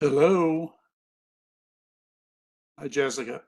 Hello. Hi, Jessica.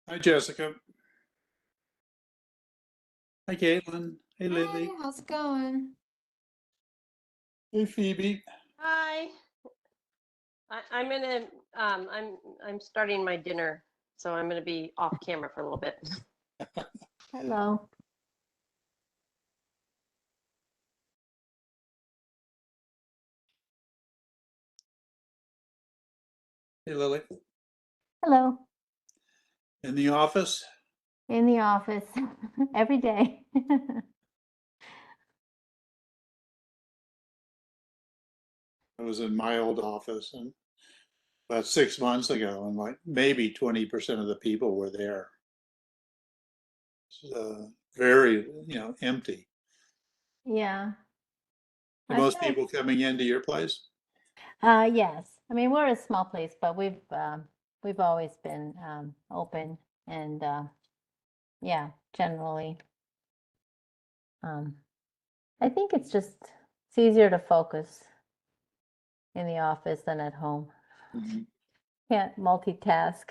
Hi, Jessica. Hi, Caitlin. Hey, Hi, Hi, Lily. how's it going? Hey, Phoebe. Hi. I'm gonna I'm starting my dinner, so I'm gonna be off camera for a little bit. Hello. Hey, Lily. Hello. In the office? In the office every day. I was in my old office and about 6 months ago, and like maybe 20% of the people were there. It's very, empty. Yeah. Are I most feel people coming into your place? yes. I mean, we're a small place, but we've always been open and yeah, generally um I think it's easier to focus in the office than at home. Mhm. Can't multitask.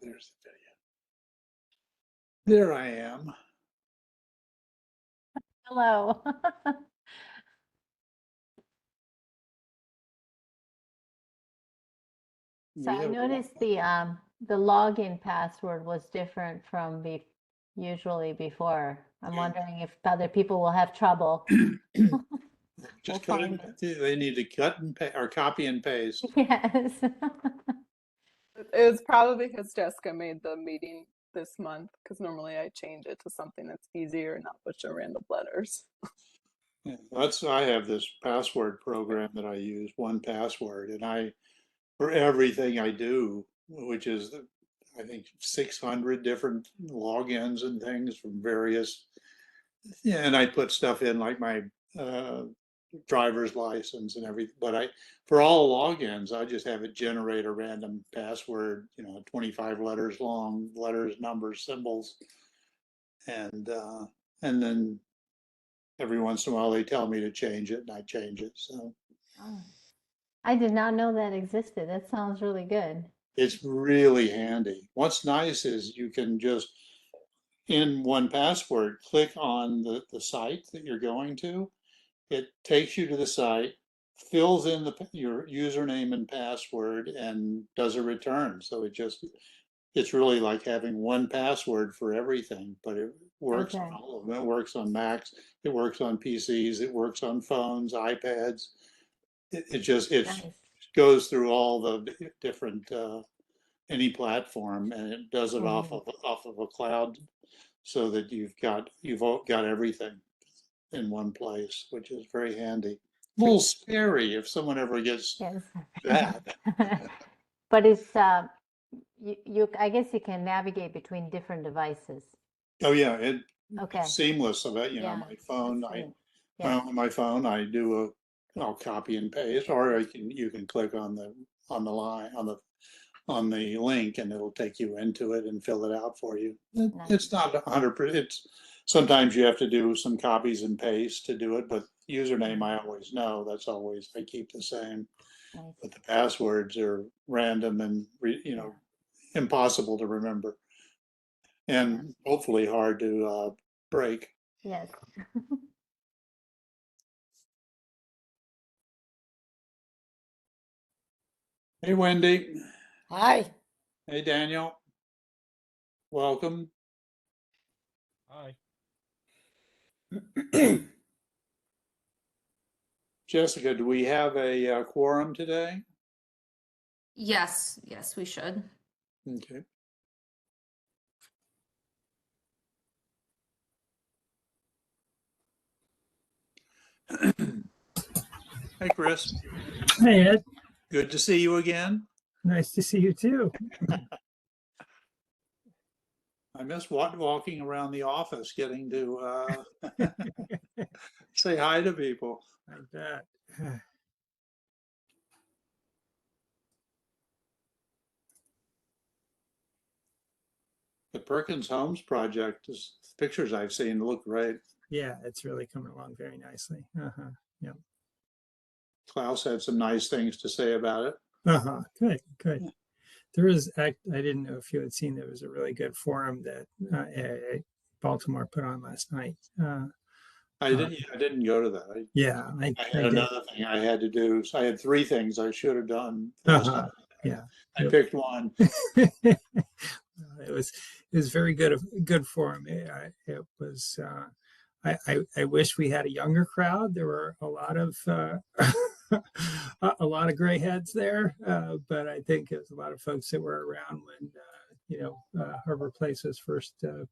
There's the video. There I am. Hello. So We I have noticed the login password was different from be usually before. I'm wondering if other people will have trouble. We'll just cut find and it. they need to cut and or copy and paste. Yes. It was probably because Jessica made the meeting this month, because normally I change it to something that's easier and not bunch of random letters. Yeah, I have this password program that I use, 1Password, and for everything I do, which is I think 600 different logins and things from various, yeah, and I put stuff in like my uh, driver's license and everything. But for all logins, I just have it generate a random password, 25 letters long, letters, numbers, symbols, and uh, and then every once in a while they tell me to change it, and I change it. So Oh, I did not know that existed. That sounds really good. it's really handy. What's nice is you can just in 1Password click on the site that you're going to. It takes you to the site, fills in your username and password, and does a return. So it's really like having one password for everything, but it works on Okay. all of them. It works on Macs, it works on PCs, it works on phones, iPads. It Nice. goes through all the different any platform, and it does it Mhm. off of a cloud, so that you've all got everything in one place, which is very handy. A little scary if someone ever gets Yes. that. But it's you I guess you can navigate between different devices. Oh yeah, Okay. it's seamless. About Yeah, my phone, that's I neat. Yeah. on my phone I do I'll copy and paste, or you can click on the line on the link, and it'll take you into it and fill it out for you. Nice. It's not 100%. It's sometimes you have to do some copies and paste to do it, but username I always know. That's always I keep the same. Nice. But the passwords are random and impossible to remember, and hopefully hard to break. Yes. Hey Wendy. Hi. Hey Daniel. Welcome. Hi. Jessica, do we have a quorum today? Yes, we should. Okay. Hey Chris, Hey, Ed. good to see you again. Nice to see you too. I miss walking around the office, getting to say hi to people. I bet. The Perkins Homes project is pictures I've seen look great. Yeah, it's really coming along very nicely. Uh-huh. Yeah. Klaus had some nice things to say about it. Uh-huh. Good, good. There is, I didn't know if you had seen, there was a really good forum that Baltimore put on last night. I didn't go to that. Yeah, I I had did. another thing I had to do. So I had three things I should have done last Uh-huh. time. Yeah. I picked one. It was very good forum. It was I wish we had a younger crowd. There were a lot of a lot of gray heads there, but I think it was a lot of folks that were around when Harbor Place was first put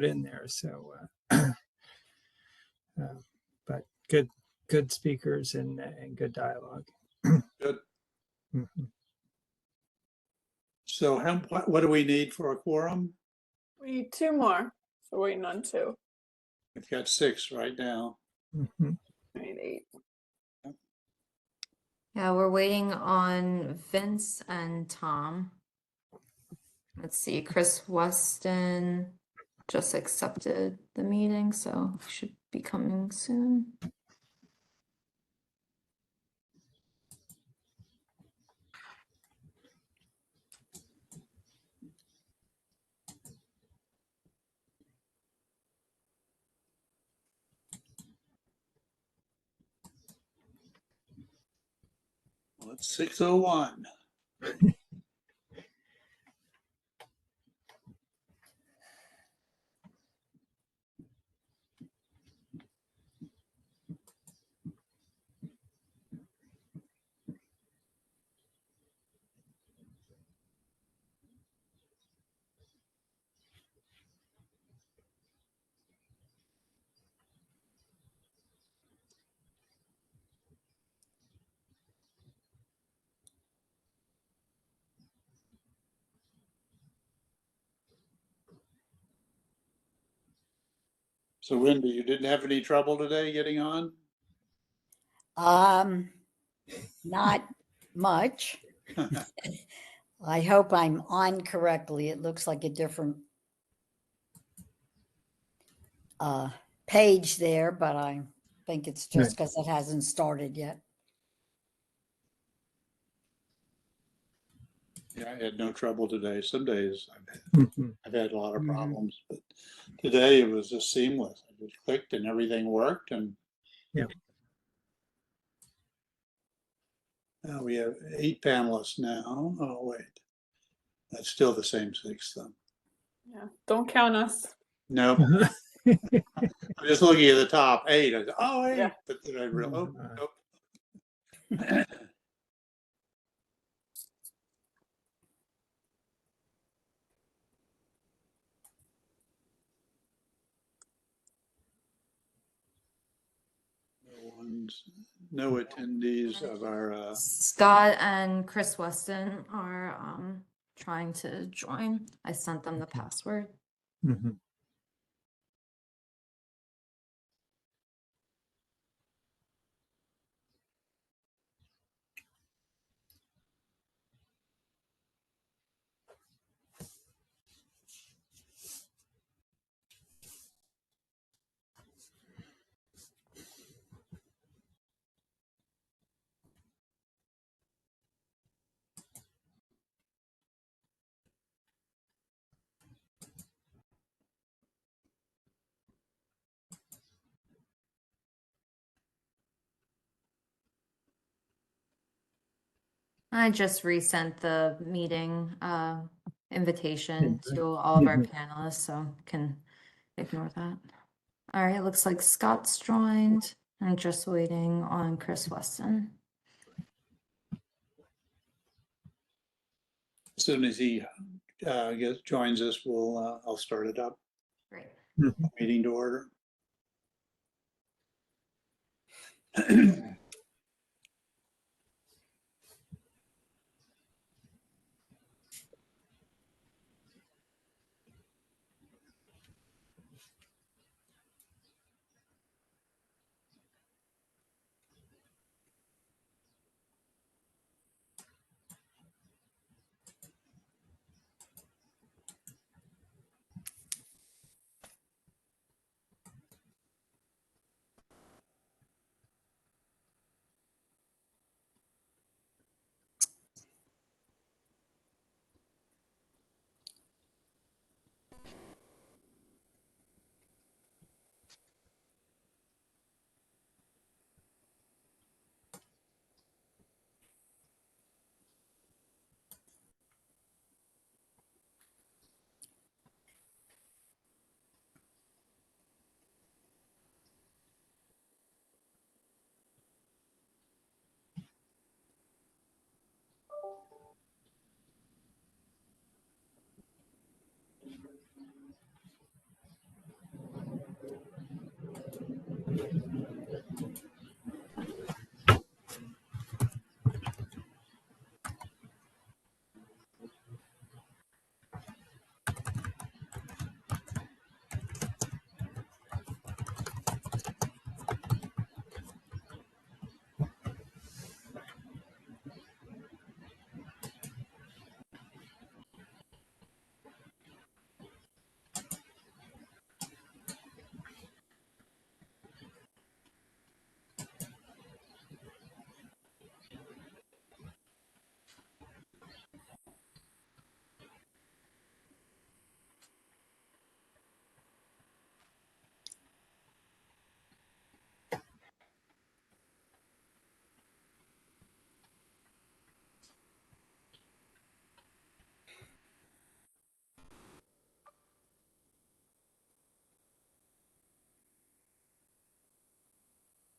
in there. So, but good speakers and good dialogue. Good. Mhm. So what do we need for a quorum? We need two more. So waiting on two. We've got 6 right now. Mhm. I need 8. Yeah, we're waiting on Vince and Tom. Let's see, Chris Weston just accepted the meeting, so he should be coming soon. Well, it's 6:01. So Wendy, you didn't have any trouble today getting on? Not much. I hope I'm on correctly. It looks like a different page there, but I think it's just because it hasn't started yet. Yeah, I had no trouble today. Some days Mhm. I've had a lot of Mhm. problems, but today it was just seamless. I just clicked and everything worked. And Yeah. We have 8 panelists now. Oh, wait. That's still the same 6 though. Yeah, don't count us. Nope. I'm just looking at the top 8. I go, oh, 8. Yeah. But then I realized, oh, nope. No attendees of our, Scott and Chris Weston are trying to join. I sent them the password. Mhm. I just resent the meeting invitation to all of our Mhm. panelists, so can ignore that. All right, looks like Scott's joined. I'm just waiting on Chris Weston. as soon as he joins us, I'll start it up. Great. Mhm. Meeting to order.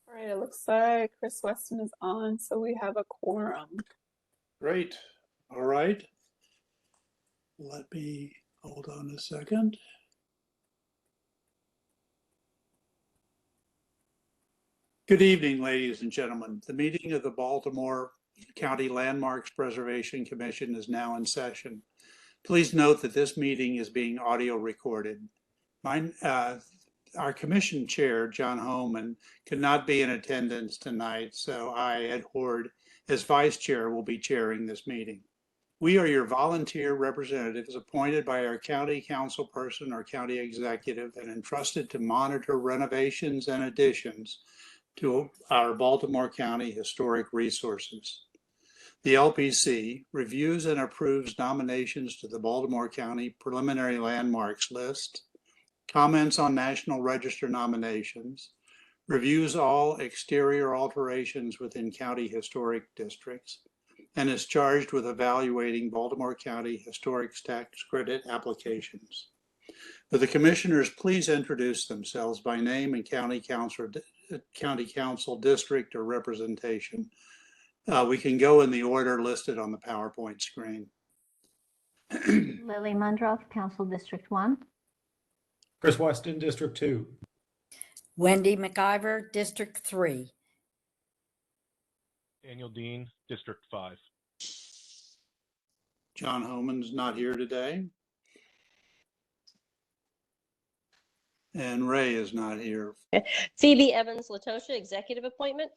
All right, it looks like Chris Weston is on, so we have a quorum. Great. All right. Let me hold on a second. Good evening, ladies and gentlemen. The meeting of the Baltimore County Landmarks Preservation Commission is now in session. Please note that this meeting is being audio recorded. Our commission chair, John Homan, could not be in attendance tonight, so I, Ed Horde, as vice chair, will be chairing this meeting. We are your volunteer representatives appointed by our county council person or county executive and entrusted to monitor renovations and additions to our Baltimore County historic resources. The LPC reviews and approves nominations to the Baltimore County Preliminary Landmarks List, comments on National Register nominations, reviews all exterior alterations within county historic districts, and is charged with evaluating Baltimore County historic tax credit applications. Will the commissioners please introduce themselves by name and county council district or representation? We can go in the order listed on the PowerPoint screen. Lily Mundroff, Council District 1. Chris Weston, District 2. Wendy McIver, District 3. Daniel Dean, District 5. John Homan's not here today. And Ray is not here. Phoebe Evans Latosha, executive appointment.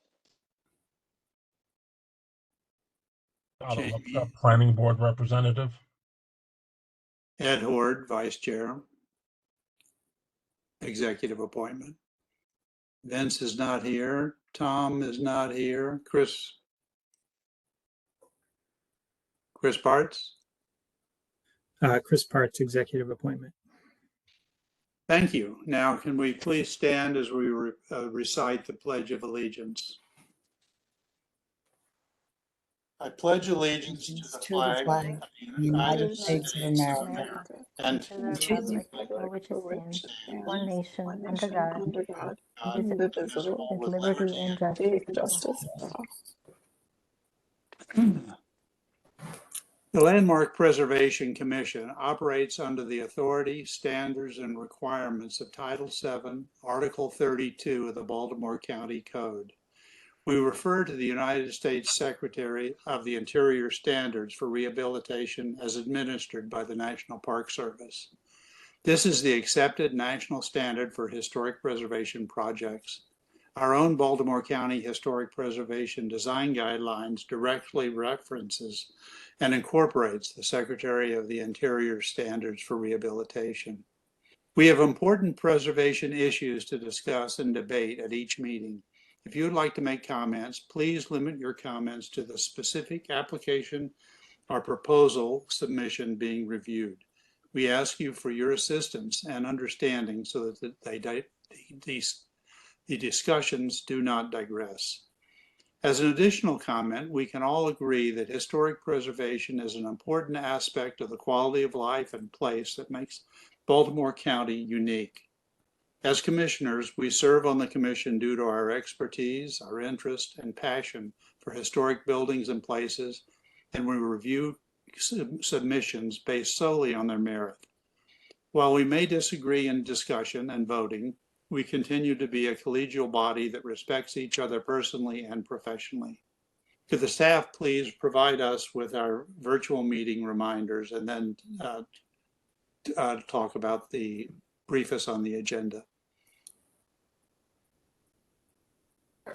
Donald Jamie. Upshaw, Planning Board Representative. Ed Horde, Vice Chair. Executive appointment. Vince is not here. Tom is not here. Chris Parts. Chris Parts, executive appointment. Thank you. Now, can we please stand as we recite the Pledge of Allegiance? I pledge allegiance to the flag of the United States of America and To the to the republic for which it stands, one nation, under God, indivisible, with liberty and justice for all. The Landmark Preservation Commission operates under the authority, standards, and requirements of Title VII, Article 32 of the Baltimore County Code. We refer to the United States Secretary of the Interior Standards for Rehabilitation as administered by the National Park Service. This is the accepted national standard for historic preservation projects. Our own Baltimore County Historic Preservation Design Guidelines directly references and incorporates the Secretary of the Interior Standards for Rehabilitation. We have important preservation issues to discuss and debate at each meeting. If you would like to make comments, please limit your comments to the specific application or proposal submission being reviewed. We ask you for your assistance and understanding so that the discussions do not digress. As an additional comment, we can all agree that historic preservation is an important aspect of the quality of life and place that makes Baltimore County unique. As commissioners, we serve on the commission due to our expertise, our interest, and passion for historic buildings and places, and we review submissions based solely on their merit. While we may disagree in discussion and voting, we continue to be a collegial body that respects each other personally and professionally. Could the staff please provide us with our virtual meeting reminders and then talk about brief us on the agenda?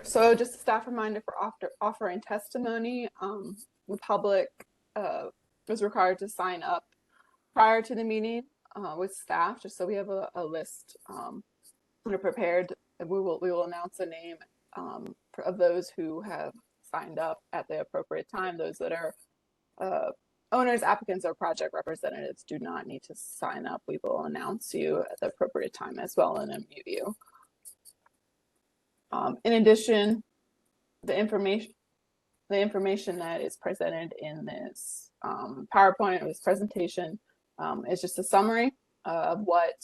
So just a staff reminder for offering testimony. The public was required to sign up prior to the meeting with staff, just so we have a list prepared. We will announce the name of those who have signed up at the appropriate time. Those that are owners, applicants, or project representatives do not need to sign up. We will announce you at the appropriate time as well and unmute you. In addition, the information that is presented in this PowerPoint or this presentation is just a summary of what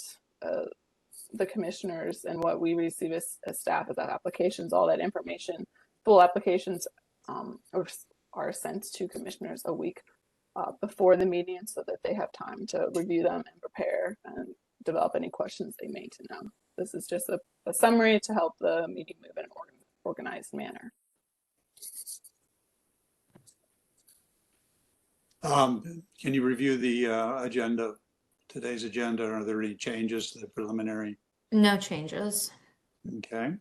the commissioners and what we receive as staff as applications. All that information, full applications are sent to commissioners a week before the meeting so that they have time to review them and prepare and develop any questions they may to know. This is just a summary to help the meeting move in an organized manner. Can you review the agenda, today's agenda? Are there any changes to the preliminary? No changes. Okay.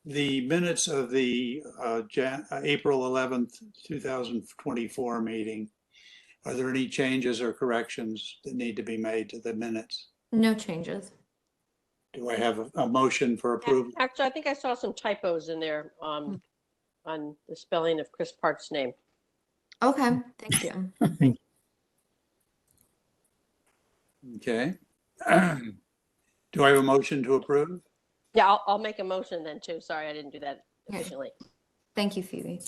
The minutes of the April 11th, 2024 meeting, are there any changes or corrections that need to be made to the minutes? No changes. Do I have a motion for approval? Actually, I think I saw some typos in there on the spelling of Chris Park's name. Okay, thank you. Thank Okay. Do I have a motion to approve? Yeah, I'll make a motion then too. Sorry, I didn't do that Yeah. efficiently. Thank you, Phoebe.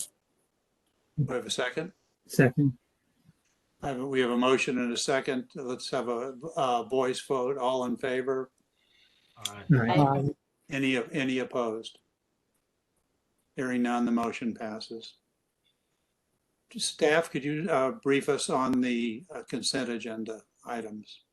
Do I have a second? Second. We have a motion and a second. Let's have a voice vote. All in favor? Aye. Aye. Any opposed? Hearing none, the motion passes. Staff, could you brief us on the consent agenda items?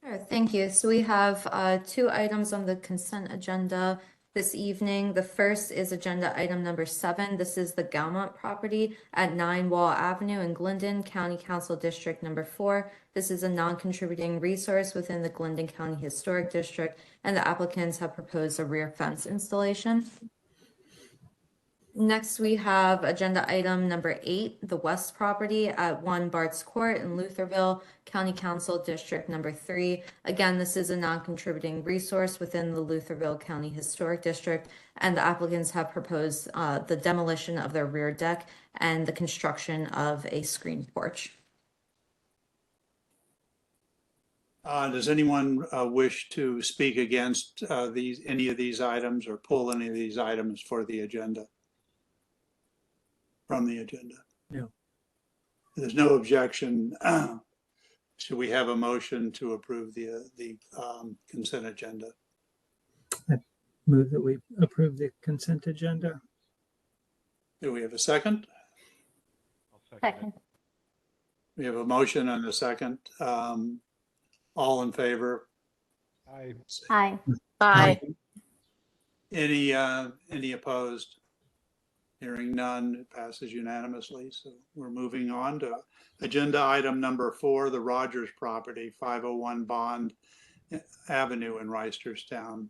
Sure, thank you. So we have two items on the consent agenda this evening. The first is agenda item number 7. This is the Gaumont property at 9 Wall Avenue in Glendon, County Council District number 4. This is a non-contributing resource within the Glendon County Historic District, and the applicants have proposed a rear fence installation. Next, we have agenda item number 8, the West property at 1 Bart's Court in Lutherville, County Council District number 3. Again, this is a non-contributing resource within the Lutherville County Historic District, and the applicants have proposed the demolition of their rear deck and the construction of a screen porch. Does anyone wish to speak against any of these items or pull any of these items for the agenda? From the agenda? No. There's no objection. Should we have a motion to approve the consent agenda? Move that we approve the consent agenda. Do we have a second? I'll second Second. We have a motion and a second. All in favor? it. Aye. Aye. Any opposed? Hearing none, it passes unanimously. So we're moving on to agenda item number 4, the Rogers property, 501 Bond Avenue in Reisterstown.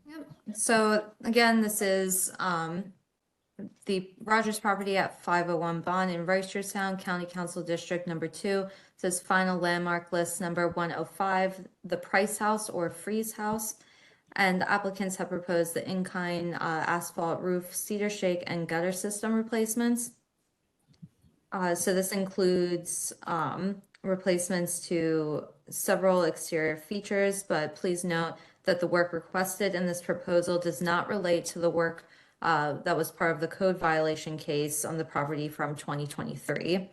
Yep. So again, this is the Rogers property at 501 Bond in Reisterstown, County Council District number 2. It says final landmark list number 105, the Price House or Freeze House. And the applicants have proposed the in-kind asphalt roof, cedar shake, and gutter system replacements. So this includes replacements to several exterior features, but please note that the work requested in this proposal does not relate to the work that was part of the code violation case on the property from 2023.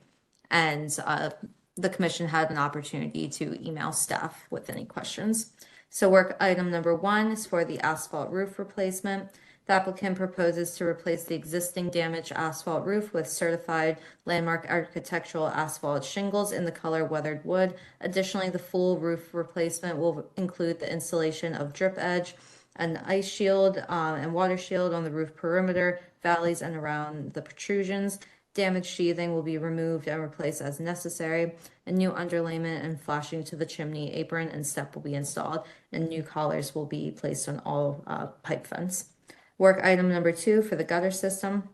And the commission had an opportunity to email staff with any questions. So work item number 1 is for the asphalt roof replacement. The applicant proposes to replace the existing damaged asphalt roof with certified landmark architectural asphalt shingles in the color weathered wood. Additionally, the full roof replacement will include the installation of drip edge, an ice shield and water shield on the roof perimeter, valleys, and around the protrusions. Damaged sheathing will be removed and replaced as necessary. A new underlayment and flashing to the chimney apron and step will be installed, and new collars will be placed on all pipe vents. Work item number 2 for the gutter system.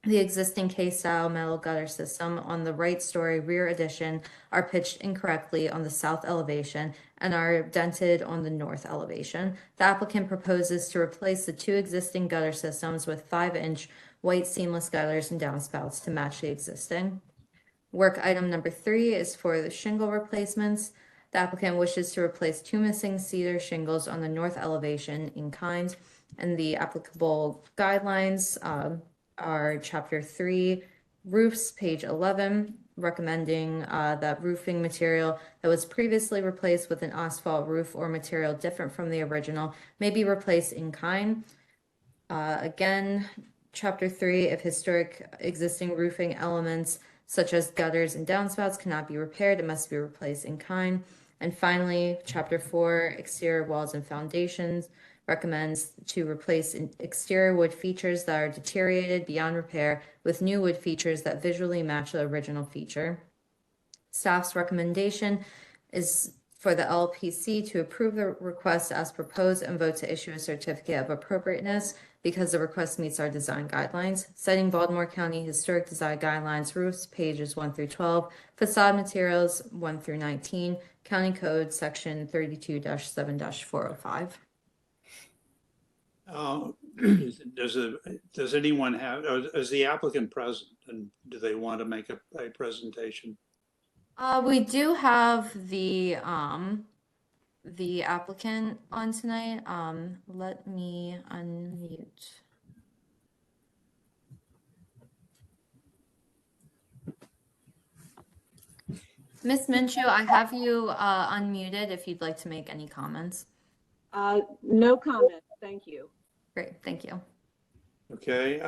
The existing K-style metal gutter system on the right story rear addition are pitched incorrectly on the south elevation and are dented on the north elevation. The applicant proposes to replace the 2 existing gutter systems with 5-inch white seamless gutters and downspouts to match the existing. Work item number 3 is for the shingle replacements. The applicant wishes to replace 2 missing cedar shingles on the north elevation in kind, and the applicable guidelines are Chapter 3, roofs, page 11, recommending that roofing material that was previously replaced with an asphalt roof or material different from the original may be replaced in kind. Again, Chapter 3, if historic existing roofing elements such as gutters and downspouts cannot be repaired, it must be replaced in kind. And finally, Chapter 4, exterior walls and foundations, recommends to replace exterior wood features that are deteriorated beyond repair with new wood features that visually match the original feature. Staff's recommendation is for the LPC to approve the request as proposed and vote to issue a certificate of appropriateness because the request meets our design guidelines. Citing Baltimore County Historic Design Guidelines, roofs, pages 1 through 12, facade materials 1 through 19, County Code section 32-7-405. Does anyone have, is the applicant present, and do they want to make a presentation? We do have the the applicant on tonight. Let me unmute. Miss Minshew, I have you unmuted if you'd like to make any comments. No comment, thank you. Great, thank you. Okay,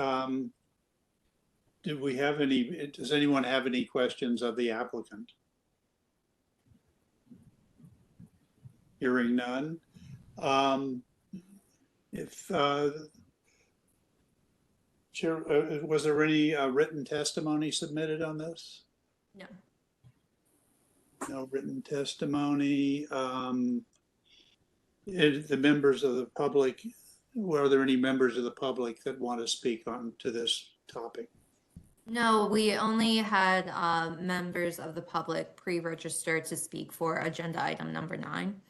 does anyone have any questions of the applicant? Hearing none. If, Chair, was there any written testimony submitted on this? No. No written testimony. The members of the public, were there any members of the public that want to speak on to this topic? No, we only had members of the public pre-register to speak for agenda item number 9.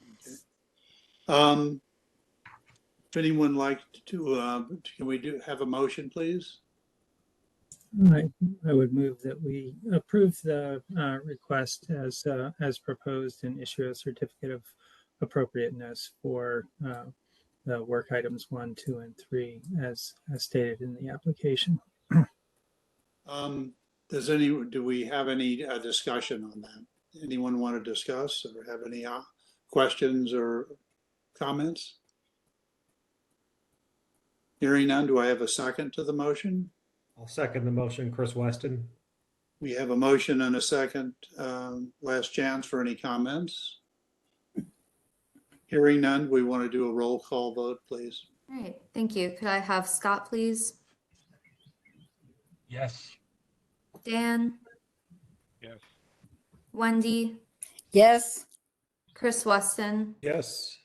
Okay. If anyone like to, can we have a motion, please? I would move that we approve the request as proposed and issue a certificate of appropriateness for the work items 1, 2, and 3 as stated in the application. Do we have any discussion on that? Anyone want to discuss or have any questions or comments? Hearing none, do I have a second to the motion? I'll second the motion, Chris Weston. We have a motion and a second. Last chance for any comments. Hearing none, we want to do a roll call vote, please. All right, thank you. Could I have Scott, please? Yes. Dan? Yes. Wendy? Yes. Chris Weston? Yes.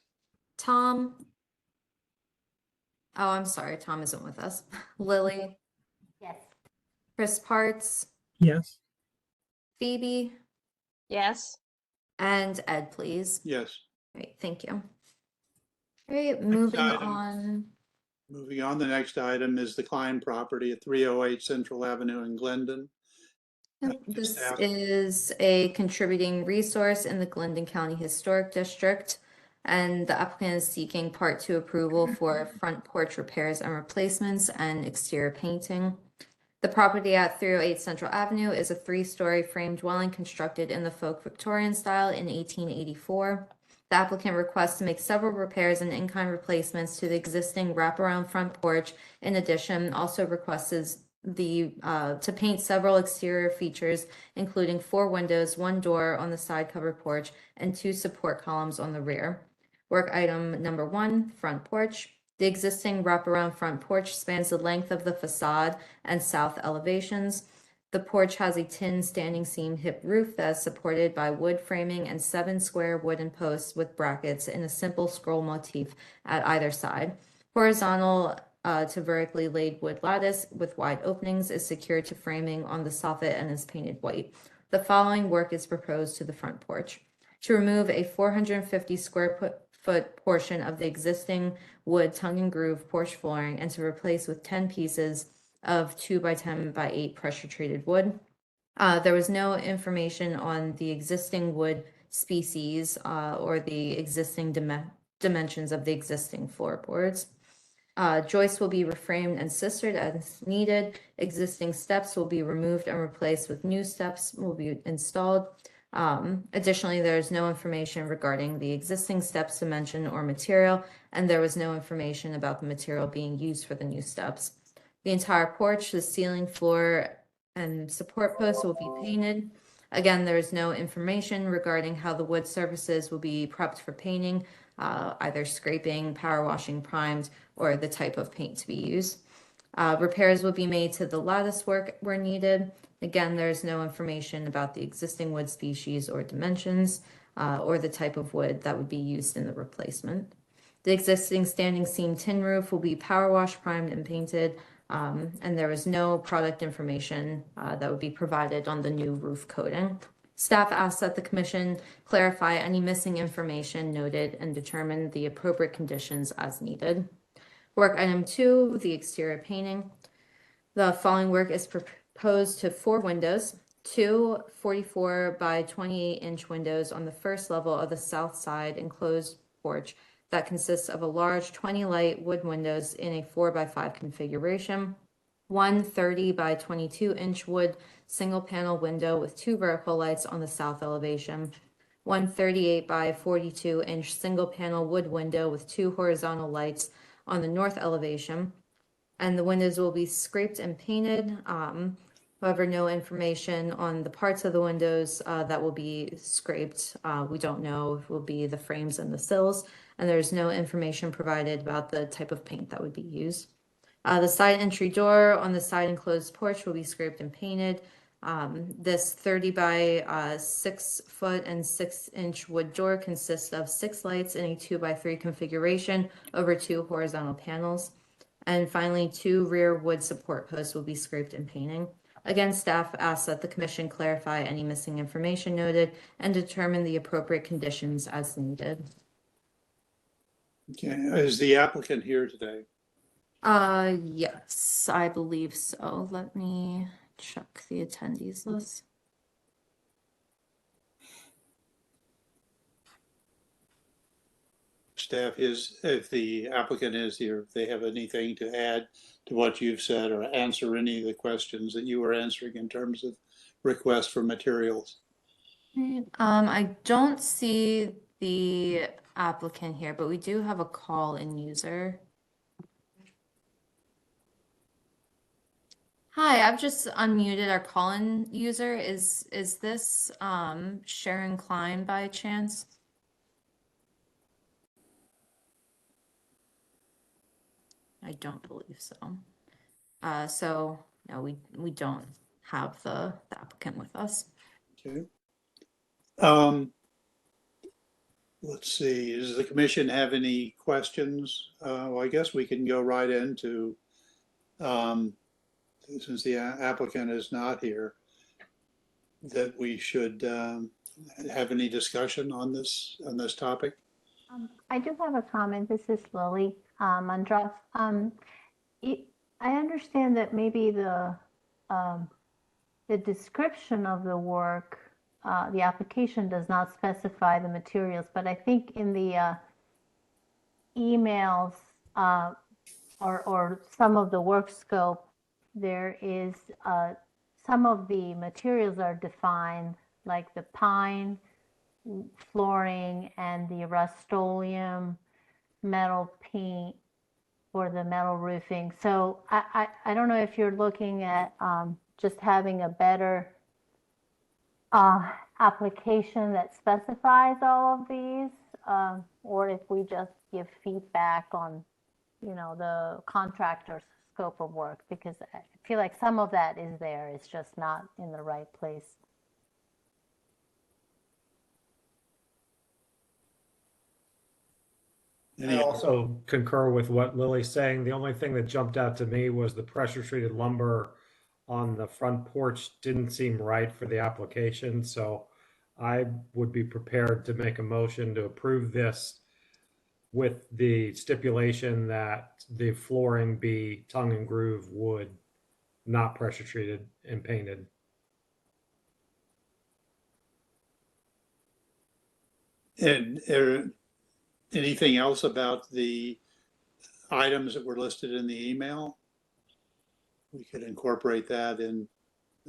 Tom? Oh, I'm sorry, Tom isn't with us. Lily? Yes. Chris Parts? Yes. Phoebe? Yes. And Ed, please. Yes. Great, thank you. All right, moving item. on. Moving on, the next item is the Klein property at 308 Central Avenue in Glendon. Yep, this Staff. is a contributing resource in the Glendon County Historic District, and the applicant is seeking Part 2 approval for front porch repairs and replacements and exterior painting. The property at 308 Central Avenue is a 3-story frame dwelling constructed in the folk Victorian style in 1884. The applicant requests to make several repairs and in-kind replacements to the existing wraparound front porch. In addition, also requests to paint several exterior features, including 4 windows, 1 door on the side covered porch, and 2 support columns on the rear. Work item number 1, front porch. The existing wraparound front porch spans the length of the facade and south elevations. The porch has a tin standing seam hip roof that is supported by wood framing and 7 square wooden posts with brackets in a simple scroll motif at either side. Horizontal to vertically laid wood lattice with wide openings is secured to framing on the soffit and is painted white. The following work is proposed to the front porch. To remove a 450 square foot portion of the existing wood tongue and groove porch flooring and to replace with 10 pieces of 2 by 10 by 8 pressure treated wood. There was no information on the existing wood species or the existing dimensions of the existing floorboards. Joists will be reframed and sistered as needed. Existing steps will be removed and replaced with new steps will be installed. Additionally, there is no information regarding the existing steps dimension or material, and there was no information about the material being used for the new steps. The entire porch, the ceiling, floor, and support posts will be painted. Again, there is no information regarding how the wood surfaces will be prepped for painting, either scraping, power washing, primed, or the type of paint to be used. Repairs will be made to the lattice work where needed. Again, there's no information about the existing wood species or dimensions, or the type of wood that would be used in the replacement. The existing standing seam tin roof will be power washed, primed, and painted, and there is no product information that would be provided on the new roof coating. Staff asks that the commission clarify any missing information noted and determine the appropriate conditions as needed. Work item 2, the exterior painting. The following work is proposed to 4 windows, two 44 by 28-inch windows on the first level of the south side enclosed porch that consists of a large 20 light wood windows in a 4 by 5 configuration, one 30 by 22-inch wood single panel window with two vertical lights on the south elevation, one 38 by 42-inch single panel wood window with two horizontal lights on the north elevation, and the windows will be scraped and painted. However, no information on the parts of the windows that will be scraped. We don't know if it will be the frames and the sills, and there's no information provided about the type of paint that would be used. The side entry door on the side enclosed porch will be scraped and painted. This 30 by 6 foot and 6-inch wood door consists of 6 lights in a 2 by 3 configuration over 2 horizontal panels. And finally, 2 rear wood support posts will be scraped and painting. Again, staff asks that the commission clarify any missing information noted and determine the appropriate conditions as needed. Okay, is the applicant here today? Yes, I believe so. Let me check the attendees list. Staff is, if the applicant is here, if they have anything to add to what you've said or answer any of the questions that you were answering in terms of requests for materials. I don't see the applicant here, but we do have a call-in user. Hi, I've just unmuted our call-in user. Is this Sharon Klein by chance? I don't believe so. So no, we don't have the applicant with us. Okay. Let's see, does the commission have any questions? Well, I guess we can go right into, since the applicant is not here, that we should have any discussion on this topic. I do have a comment. This is Lily Mundroff. I understand that maybe the description of the work, the application does not specify the materials, but I think in the emails or some of the work scope, there is some of the materials are defined, like the pine flooring and the Rust-Oleum metal paint for the metal roofing. So I don't know if you're looking at just having a better application that specifies all of these, or if we just give feedback on, you know, the contractor's scope of work, because I feel like some of that is there, it's just not in the right place. I also concur with what Lily's saying. The only thing that jumped out to me was the pressure treated lumber on the front porch didn't seem right for the application. So I would be prepared to make a motion to approve this with the stipulation that the flooring be tongue and groove wood, not pressure treated and painted. And anything else about the items that were listed in the email? We could incorporate that in,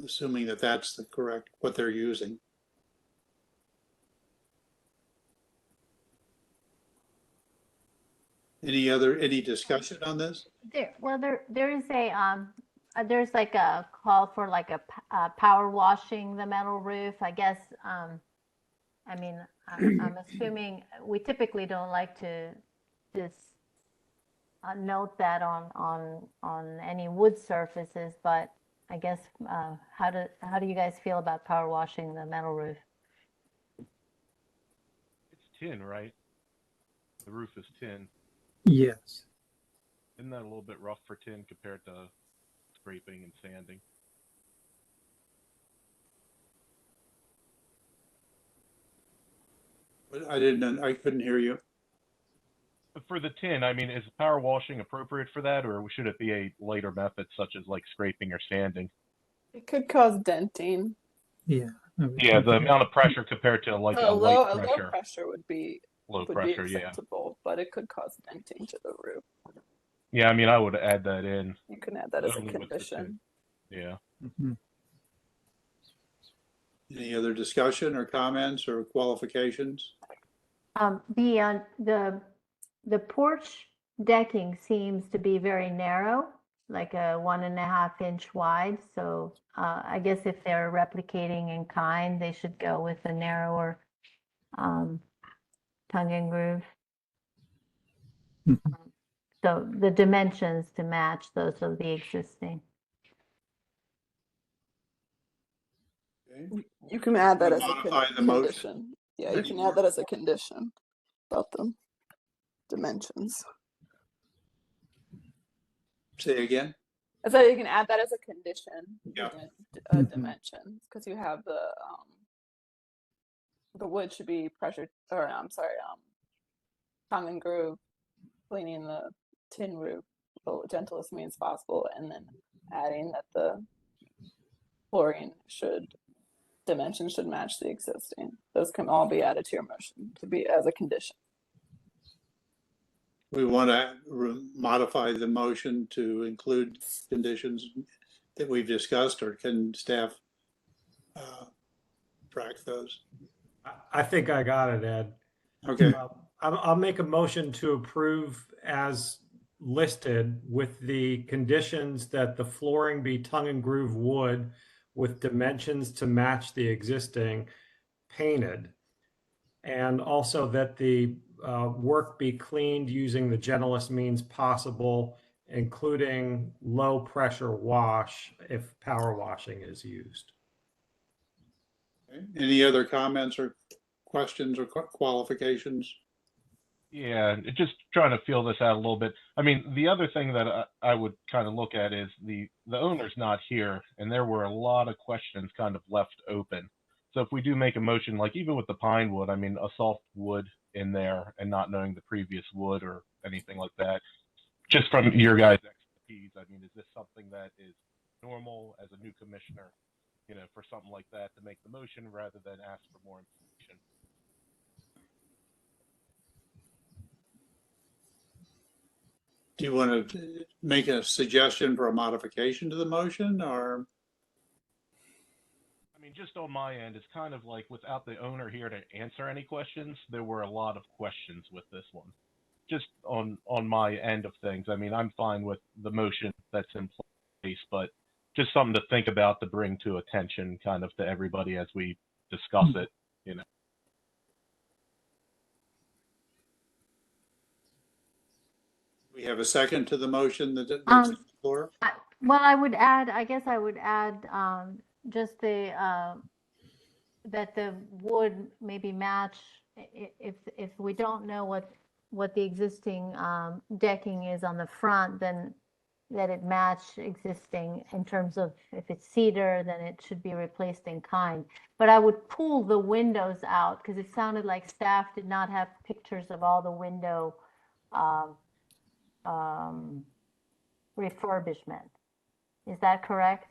assuming that that's the correct, what they're using. Any discussion on this? There is there's like a call for like a power washing the metal roof, I guess. I mean, I'm assuming we typically don't like to just note that on any wood surfaces, but I guess how do you guys feel about power washing the metal roof? It's tin, right? The roof is tin. Yes. Isn't that a little bit rough for tin compared to scraping and sanding? But I couldn't hear you. For the tin, I mean, is power washing appropriate for that, or should it be a later method such as like scraping or sanding? It could cause denting. Yeah. I would Yeah, think the that- amount of pressure compared to like a light A low pressure, pressure would be low pressure. Yeah, acceptable, but it could cause denting to the roof. yeah. I mean, I would add that in. You can add that as a Only with the condition. Yeah. Mhm. Any other discussion or comments or qualifications? The porch decking seems to be very narrow, like a 1.5 inch wide. So I guess if they're replicating in kind, they should go with a narrower tongue and groove. Mhm. So the dimensions to match those of the existing. Okay. You can add that as a Modify the motion. condition. Yeah, you can add that as a condition about the dimensions. Say again? I said you can add that as a condition. Yeah. Mhm. Dimensions, because you have the wood should be pressured, or I'm sorry, tongue and groove, cleaning the tin roof the gentlest means possible, and then adding that the flooring dimensions should match the existing. Those can all be added to your motion to be as a condition. We want to modify the motion to include conditions that we've discussed, or can staff track those? I think I got it, Ed. Okay, I'll make a motion to approve as listed with the conditions that the flooring be tongue and groove wood with dimensions to match the existing painted. And also that the work be cleaned using the gentlest means possible, including low pressure wash if power washing is used. okay. Any other comments or questions or qualifications? Yeah, just trying to feel this out a little bit. I mean, the other thing that I would kind of look at is the owner's not here, and there were a lot of questions kind of left open. So if we do make a motion, like even with the pine wood, I mean, a soft wood in there and not knowing the previous wood or anything like that, just from your guys' expertise, I mean, is this something that is normal as a new commissioner, you know, for something like that to make the motion rather than ask for more information? Do you want to make a suggestion for a modification to the motion, or? I mean, just on my end, it's kind of like without the owner here to answer any questions, there were a lot of questions with this one. Just on my end of things, I mean, I'm fine with the motion that's in place, but just something to think about to bring to attention kind of to everybody as we discuss it, you know. We have a second to the motion that's on the floor? Well, I guess I would add just that the wood maybe match, if we don't know what the existing decking is on the front, then that it match existing in terms of if it's cedar, then it should be replaced in kind. But I would pull the windows out because it sounded like staff did not have pictures of all the window refurbishment. Is that correct?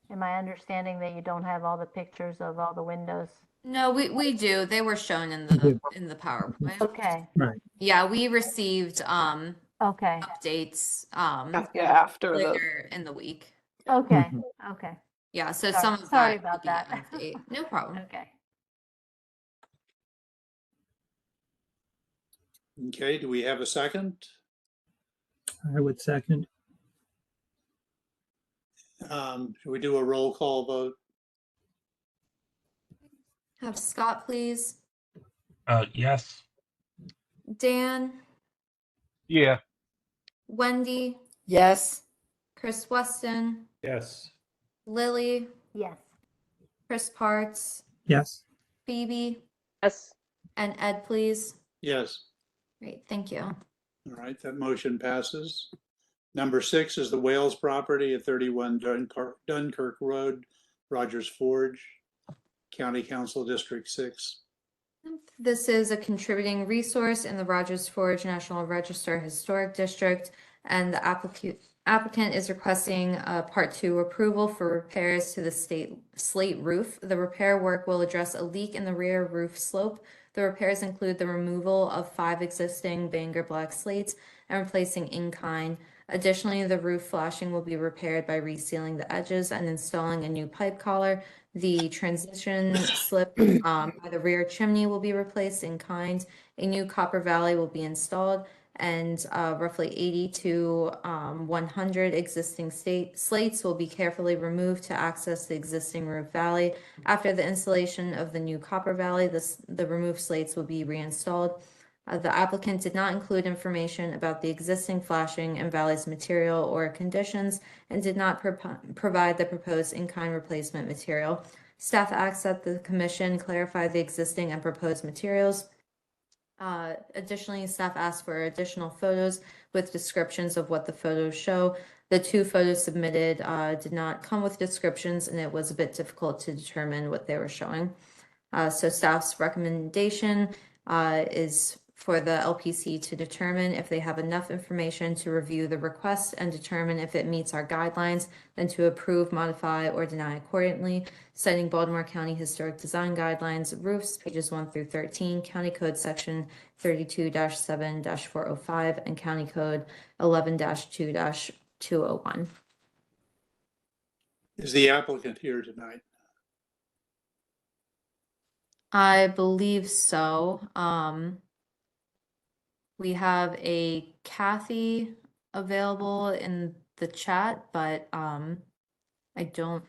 Am I understanding that you don't have all the pictures of all the windows? No, we do. They were shown in the PowerPoint. Okay, Right. Yeah, we received okay, updates After the later in the week. okay, Mhm. okay, Yeah, so Sorry- some of sorry that about will be that. out of date. No problem. okay. Okay, do we have a second? I would second. Should we do a roll call vote? Have Scott, please. Yes. Dan, Yeah. Wendy, Yes. Chris Weston, Yes. Lily, Yes. Chris Parts, Yes. Phoebe, Yes. and Ed, please. Yes. Great, thank you. All right, that motion passes. Number 6 is the Wales property at 31 Dunkirk Road, Rogers Forge, County Council District 6. This is a contributing resource in the Rogers Forge National Register Historic District, and the Applicant is requesting Part 2 approval for repairs to the slate roof. The repair work will address a leak in the rear roof slope. The repairs include the removal of 5 existing Bangor black slates and replacing in-kind. Additionally, the roof flashing will be repaired by resealing the edges and installing a new pipe collar. The transition slip by the rear chimney will be replaced in kind. A new copper valley will be installed, and roughly 80 to 100 existing slates will be carefully removed to access the existing roof valley. After the installation of the new copper valley, the removed slates will be reinstalled. The applicant did not include information about the existing flashing and valley's material or conditions and did not provide the proposed in-kind replacement material. Staff asks that the commission clarify the existing and proposed materials. Additionally, staff asked for additional photos with descriptions of what the photos show. The 2 photos submitted did not come with descriptions, and it was a bit difficult to determine what they were showing. So staff's recommendation is for the LPC to determine if they have enough information to review the request and determine if it meets our guidelines, then to approve, modify, or deny accordingly, citing Baltimore County Historic Design Guidelines, roofs, pages 1 through 13, County Code Section 32-7-405, and County Code 11-2-201. Is the applicant here tonight? I believe so. We have a Kathy available in the chat, but I don't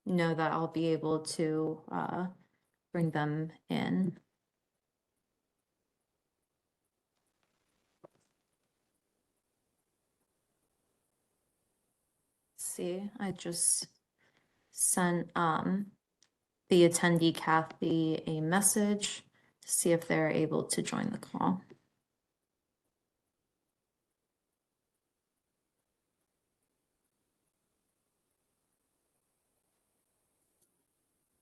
know that I'll be able to bring them in. See, I just sent the attendee Kathy a message to see if they're able to join the call.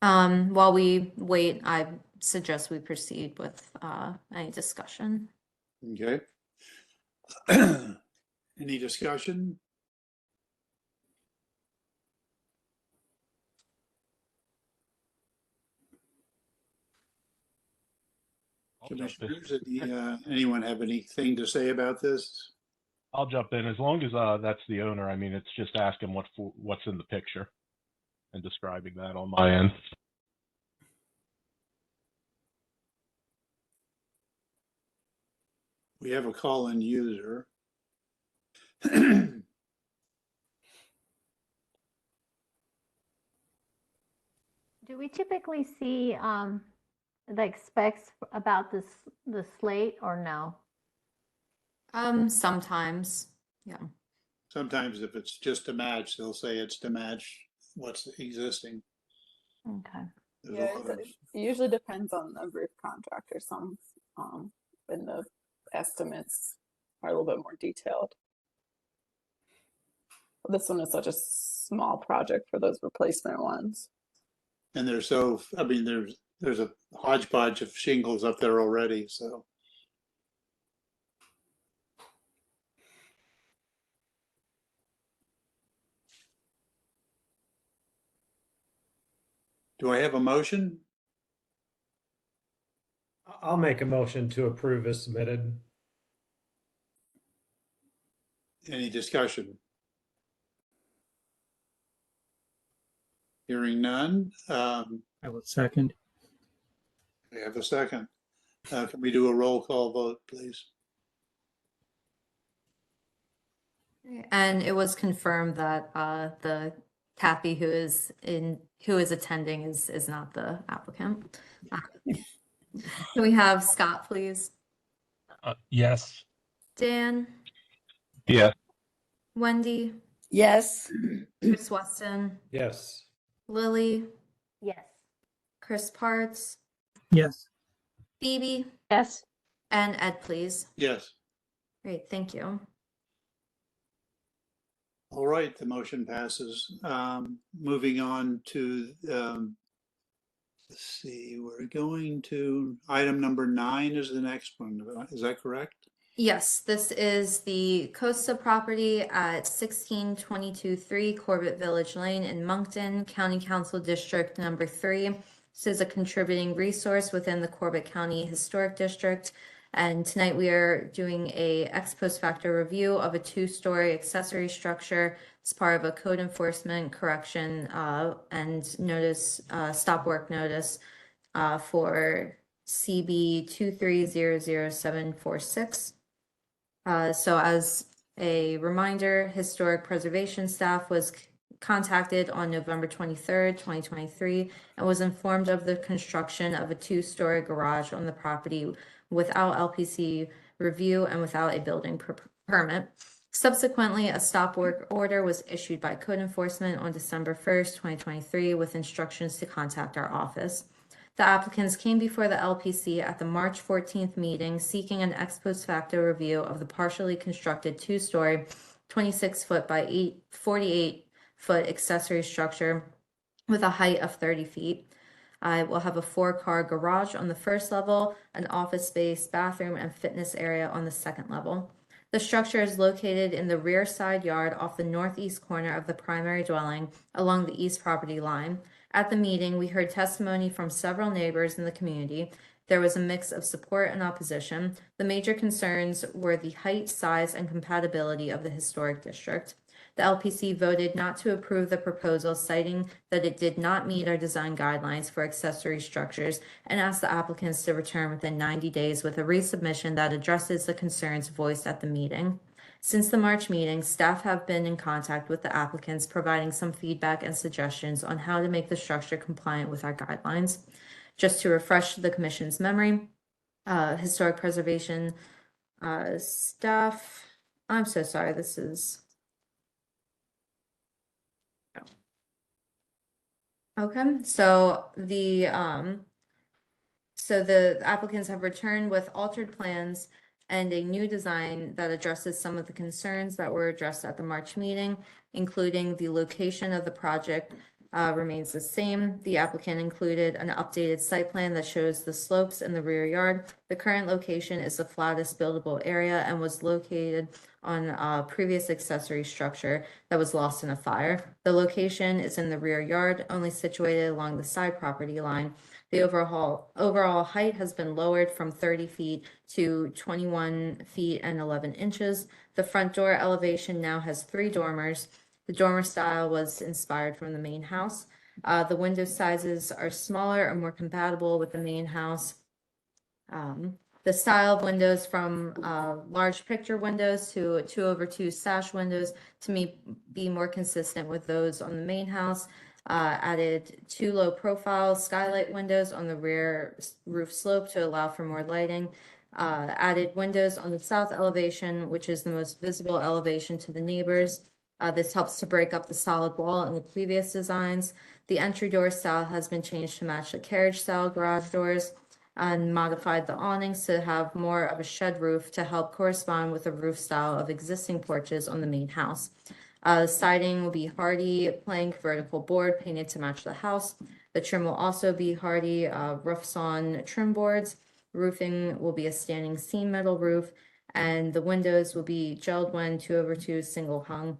While we wait, I suggest we proceed with any discussion. Okay. Any discussion? I'll jump in. Commissioners, anyone have anything to say about this? I'll jump in as long as that's the owner. I mean, it's just asking what's in the picture and describing that on my end. We have a call-in user. Do we typically see like specs about the slate or no? Sometimes, yeah. Sometimes if it's just to match, they'll say it's to match what's existing. Okay. There's Yeah, a lot of, it usually depends on the roof contractor. Some, and the estimates are a little bit more detailed. This one is such a small project for those replacement ones. and they're so, I mean, there's a hodgepodge of shingles up there already, so. Do I have a motion? I'll make a motion to approve as submitted. Any discussion? Hearing none. I will second. We have a second. Can we do a roll call vote, please? And it was confirmed that the Kathy who is attending is not the applicant. Can we have Scott, please? Yes. Dan? Yeah. Wendy? Yes. Chris Weston? Yes. Lily? Yes. Chris Parts? Yes. Phoebe? Yes. And Ed, please. Yes. Great, thank you. All right, the motion passes. Moving on to, let's see, we're going to item number 9 is the next one. Is that correct? Yes, this is the Costa property at 16223 Corbett Village Lane in Moncton, County Council District Number 3. This is a contributing resource within the Corbett County Historic District. And tonight we are doing a ex post facto review of a 2-story accessory structure as part of a code enforcement correction and notice, stop work notice for CB 2300746. So as a reminder, historic preservation staff was contacted on November 23rd, 2023, and was informed of the construction of a 2-story garage on the property without LPC review and without a building permit. Subsequently, a stop work order was issued by code enforcement on December 1st, 2023, with instructions to contact our office. The applicants came before the LPC at the March 14th meeting seeking an ex post facto review of the partially constructed 2-story, 26-foot by 48-foot accessory structure with a height of 30 feet. I will have a 4-car garage on the first level, an office space, bathroom, and fitness area on the second level. The structure is located in the rear side yard off the northeast corner of the primary dwelling along the east property line. At the meeting, we heard testimony from several neighbors in the community. There was a mix of support and opposition. The major concerns were the height, size, and compatibility of the historic district. The LPC voted not to approve the proposal, citing that it did not meet our design guidelines for accessory structures, and asked the applicants to return within 90 days with a resubmission that addresses the concerns voiced at the meeting. Since the March meeting, staff have been in contact with the applicants, providing some feedback and suggestions on how to make the structure compliant with our guidelines. Just to refresh the commission's memory, historic preservation staff, I'm so sorry, this is... Okay, so the applicants have returned with altered plans and a new design that addresses some of the concerns that were addressed at the March meeting, including the location of the project remains the same. The applicant included an updated site plan that shows the slopes in the rear yard. The current location is the flattest buildable area and was located on a previous accessory structure that was lost in a fire. The location is in the rear yard, only situated along the side property line. The overall height has been lowered from 30 feet to 21 feet and 11 inches. The front door elevation now has 3 dormers. The dormer style was inspired from the main house. The window sizes are smaller and more compatible with the main house. The style of windows from large picture windows to 2/2 sash windows to be more consistent with those on the main house. Added 2 low profile skylight windows on the rear roof slope to allow for more lighting. Added windows on the south elevation, which is the most visible elevation to the neighbors. This helps to break up the solid wall in the previous designs. The entry door style has been changed to match the carriage style garage doors, and modified the awnings to have more of a shed roof to help correspond with the roof style of existing porches on the main house. The siding will be hardy plank vertical board painted to match the house. The trim will also be hardy roof sawn trim boards. Roofing will be a standing seam metal roof, and the windows will be gelled when 2/2 single hung.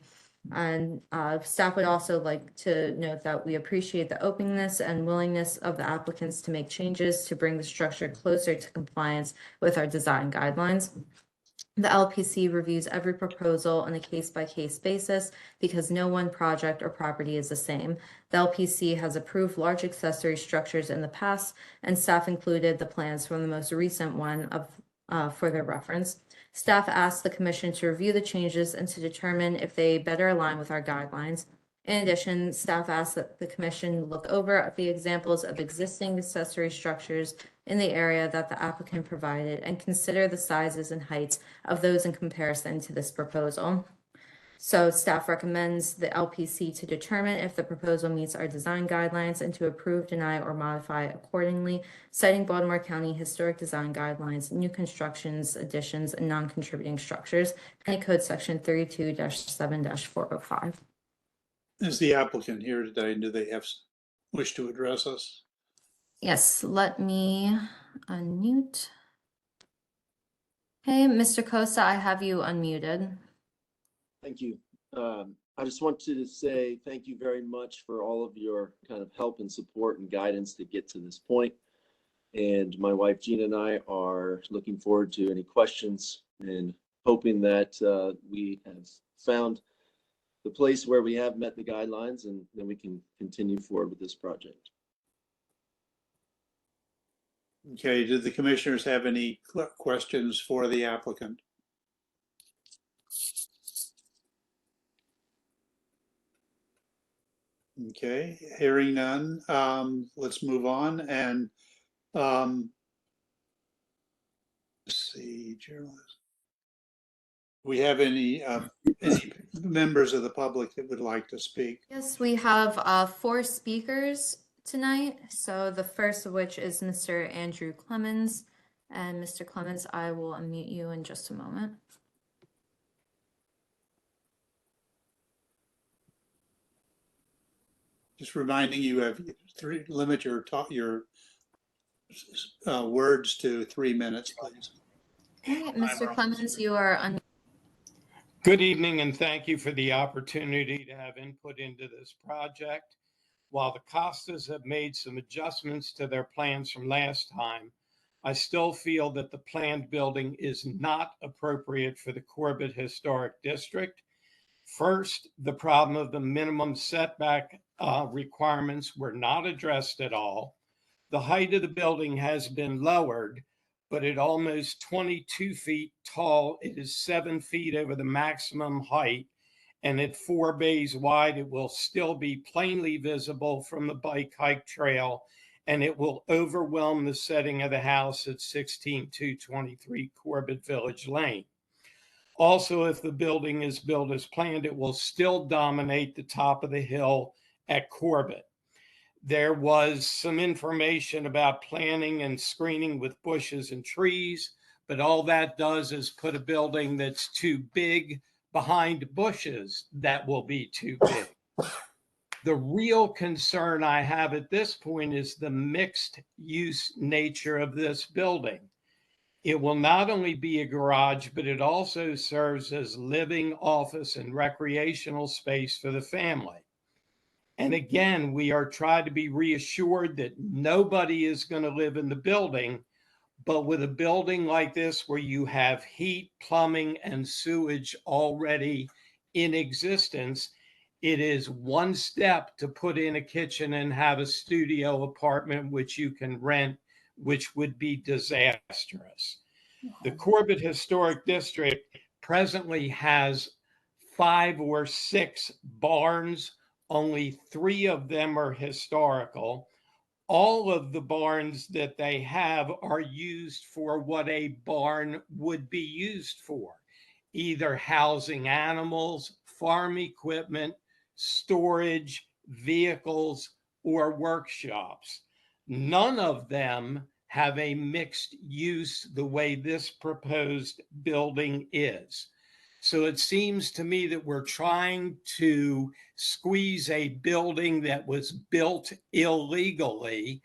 And staff would also like to note that we appreciate the openness and willingness of the applicants to make changes to bring the structure closer to compliance with our design guidelines. The LPC reviews every proposal on a case-by-case basis because no one project or property is the same. The LPC has approved large accessory structures in the past, and staff included the plans from the most recent one for their reference. Staff asked the commission to review the changes and to determine if they better align with our guidelines. In addition, staff asked that the commission look over at the examples of existing accessory structures in the area that the applicant provided and consider the sizes and heights of those in comparison to this proposal. So staff recommends the LPC to determine if the proposal meets our design guidelines and to approve, deny, or modify accordingly, citing Baltimore County Historic Design Guidelines, new constructions, additions, and non-contributing structures, County Code Section 32-7-405. Is the applicant here today? Do they wish to address us? Yes, let me unmute. Hey, Mr. Costa, I have you unmuted. Thank you. I just wanted to say thank you very much for all of your kind of help and support and guidance to get to this point. And my wife Gina and I are looking forward to any questions and hoping that we have found the place where we have met the guidelines, and then we can continue forward with this project. Okay, did the commissioners have any questions for the applicant? Okay, hearing none, let's move on and let's see, journalists. We have any members of the public that would like to speak? Yes, we have 4 speakers tonight. So the first of which is Mr. Andrew Clemens. And Mr. Clemens, I will unmute you in just a moment. Just reminding you have limit your words to 3 minutes, please. All right, Mr. Clemens, you are unmuted. Good evening, and thank you for the opportunity to have input into this project. While the Costas have made some adjustments to their plans from last time, I still feel that the planned building is not appropriate for the Corbett Historic District. First, the problem of the minimum setback requirements were not addressed at all. The height of the building has been lowered, but at almost 22 feet tall, it is 7 feet over the maximum height. And at 4 bays wide, it will still be plainly visible from the bike hike trail, and it will overwhelm the setting of the house at 16223 Corbett Village Lane. Also, if the building is built as planned, it will still dominate the top of the hill at Corbett. There was some information about planting and screening with bushes and trees, but all that does is put a building that's too big behind bushes that will be too big. The real concern I have at this point is the mixed use nature of this building. It will not only be a garage, but it also serves as living, office, and recreational space for the family. And again, we are trying to be reassured that nobody is going to live in the building, but with a building like this where you have heat, plumbing, and sewage already in existence, it is one step to put in a kitchen and have a studio apartment which you can rent, which would be disastrous. The Corbett Historic District presently has 5 or 6 barns. Only 3 of them are historical. All of the barns that they have are used for what a barn would be used for, either housing animals, farm equipment, storage, vehicles, or workshops. None of them have a mixed use the way this proposed building is. So it seems to me that we're trying to squeeze a building that was built illegally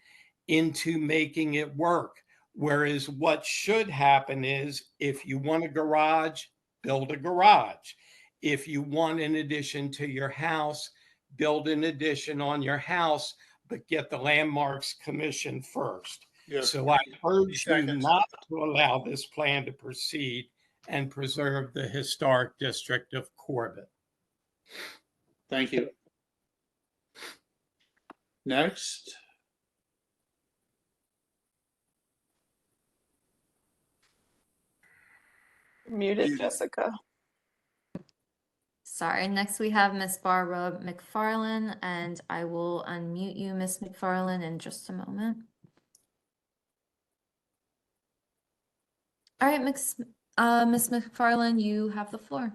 into making it work. Whereas what should happen is if you want a garage, build a garage. If you want an addition to your house, build an addition on your house, but get the landmarks commission first. Yes. So I urge you not to allow this plan to proceed and preserve the historic district of Corbett. Thank you. Next. Muted, Jessica. Sorry, next we have Miss Barbara McFarland, and I will unmute you, Miss McFarland, in just a moment. All right, Miss McFarland, you have the floor.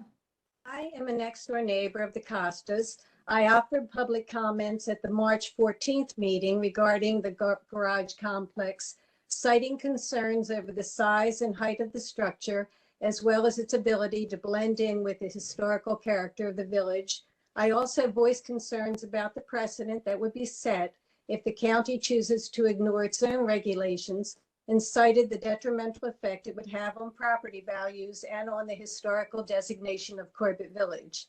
I am a next door neighbor of the Costas. I offered public comments at the March 14th meeting regarding the garage complex, citing concerns over the size and height of the structure, as well as its ability to blend in with the historical character of the village. I also voiced concerns about the precedent that would be set if the county chooses to ignore its own regulations and cited the detrimental effect it would have on property values and on the historical designation of Corbett Village.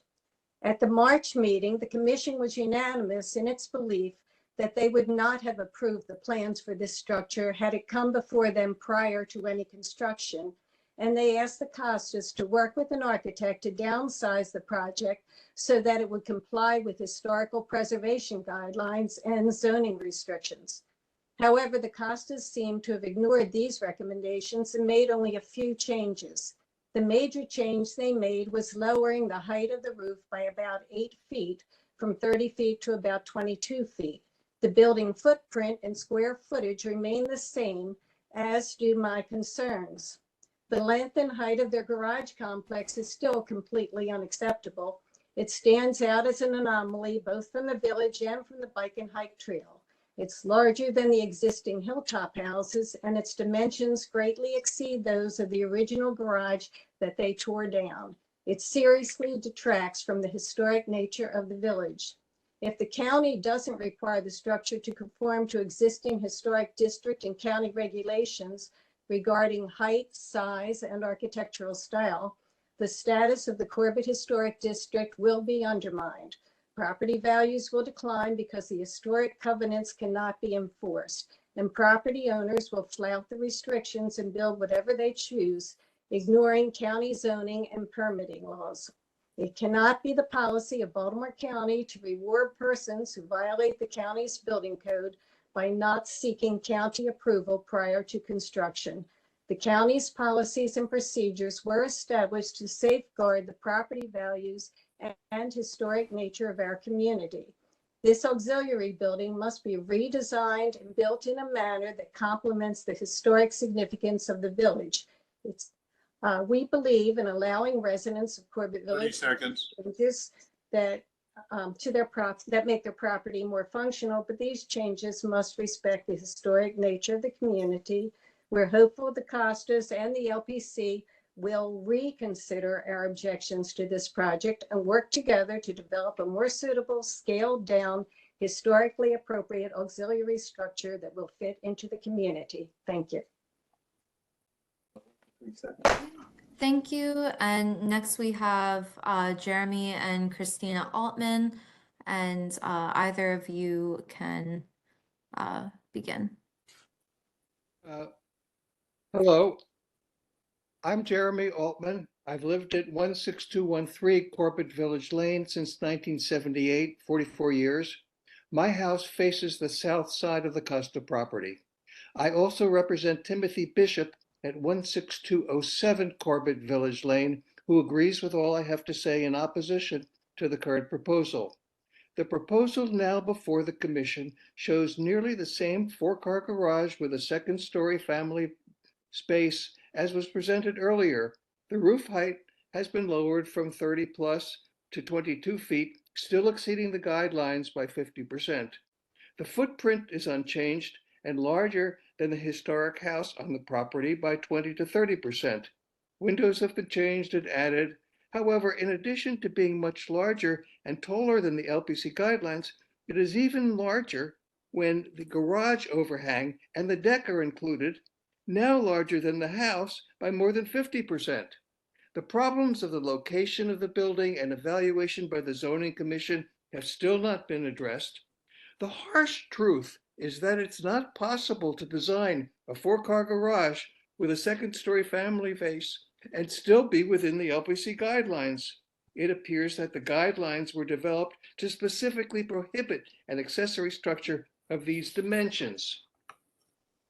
At the March meeting, the commission was unanimous in its belief that they would not have approved the plans for this structure had it come before them prior to any construction. And they asked the Costas to work with an architect to downsize the project so that it would comply with historical preservation guidelines and zoning restrictions. However, the Costas seem to have ignored these recommendations and made only a few changes. The major change they made was lowering the height of the roof by about 8 feet, from 30 feet to about 22 feet. The building footprint and square footage remain the same, as do my concerns. The length and height of their garage complex is still completely unacceptable. It stands out as an anomaly both from the village and from the bike and hike trail. It's larger than the existing hilltop houses, and its dimensions greatly exceed those of the original garage that they tore down. It seriously detracts from the historic nature of the village. If the county doesn't require the structure to conform to existing historic district and county regulations regarding height, size, and architectural style, the status of the Corbett Historic District will be undermined. Property values will decline because the historic covenants cannot be enforced, and property owners will flout the restrictions and build whatever they choose, ignoring county zoning and permitting laws. It cannot be the policy of Baltimore County to reward persons who violate the county's building code by not seeking county approval prior to construction. The county's policies and procedures were established to safeguard the property values and historic nature of our community. This auxiliary building must be redesigned and built in a manner that complements the historic significance of the village. We believe in allowing residents of Corbett 30 Village seconds. changes that that make their property more functional, but these changes must respect the historic nature of the community. We're hopeful the Costas and the LPC will reconsider our objections to this project and work together to develop a more suitable, scaled down, historically appropriate auxiliary structure that will fit into the community. Thank you. Thank you. And next we have Jeremy and Christina Altman, and either of you can begin. Hello, I'm Jeremy Altman. I've lived at 16213 Corbett Village Lane since 1978, 44 years. My house faces the south side of the Costa property. I also represent Timothy Bishop at 16207 Corbett Village Lane, who agrees with all I have to say in opposition to the current proposal. The proposal now before the commission shows nearly the same four-car garage with a second-story family space as was presented earlier. The roof height has been lowered from 30 plus to 22 feet, still exceeding the guidelines by 50%. The footprint is unchanged and larger than the historic house on the property by 20 to 30%. Windows have been changed and added. However, in addition to being much larger and taller than the LPC guidelines, it is even larger when the garage overhang and the deck are included, now larger than the house by more than 50%. The problems of the location of the building and evaluation by the zoning commission have still not been addressed. The harsh truth is that it's not possible to design a four-car garage with a second-story family base and still be within the LPC guidelines. It appears that the guidelines were developed to specifically prohibit an accessory structure of these dimensions.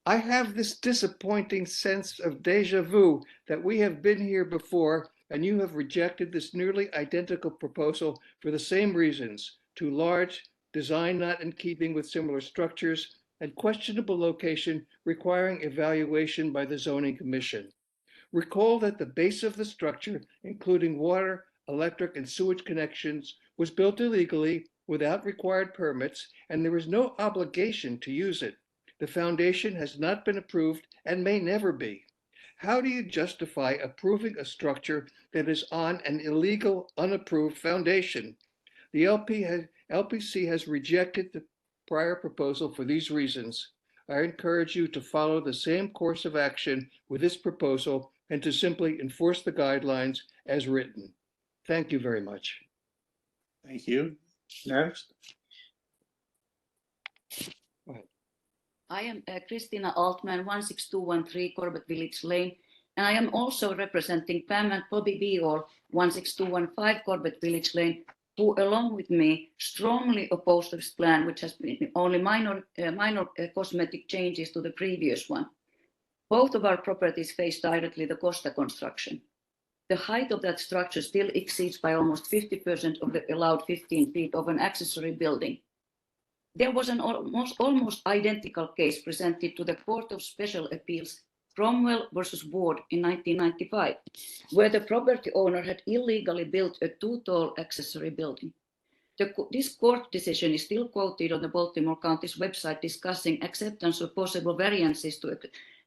I have this disappointing sense of deja vu that we have been here before and you have rejected this nearly identical proposal for the same reasons: too large, design not in keeping with similar structures, and questionable location requiring evaluation by the zoning commission. Recall that the base of the structure, including water, electric, and sewage connections, was built illegally without required permits, and there is no obligation to use it. The foundation has not been approved and may never be. How do you justify approving a structure that is on an illegal, unapproved foundation? The LPC has rejected the prior proposal for these reasons. I encourage you to follow the same course of action with this proposal and to simply enforce the guidelines as written. Thank you very much. Thank you. Next. I am Christina Altman, 16213 Corbett Village Lane, and I am also representing Pam and Bobby Beall, 16215 Corbett Village Lane, who along with me strongly oppose this plan, which has been only minor cosmetic changes to the previous one. Both of our properties face directly the Costa construction. The height of that structure still exceeds by almost 50% of the allowed 15 feet of an accessory building. There was an almost identical case presented to the Court of Special Appeals, Cromwell versus Ward in 1995, where the property owner had illegally built a too-tall accessory building. This court decision is still quoted on the Baltimore County's website discussing acceptance of possible variances to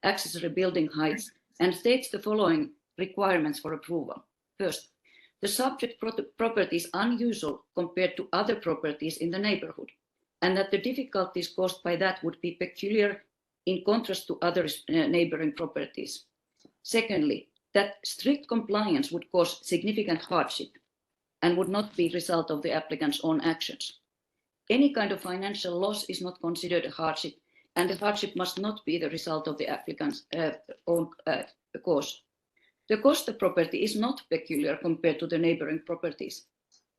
accessory building heights and states the following requirements for approval. First, the subject property is unusual compared to other properties in the neighborhood, and that the difficulties caused by that would be peculiar in contrast to other neighboring properties. Secondly, that strict compliance would cause significant hardship and would not be a result of the applicant's own actions. Any kind of financial loss is not considered a hardship, and the hardship must not be the result of the applicant's own cause. The Costa property is not peculiar compared to the neighboring properties.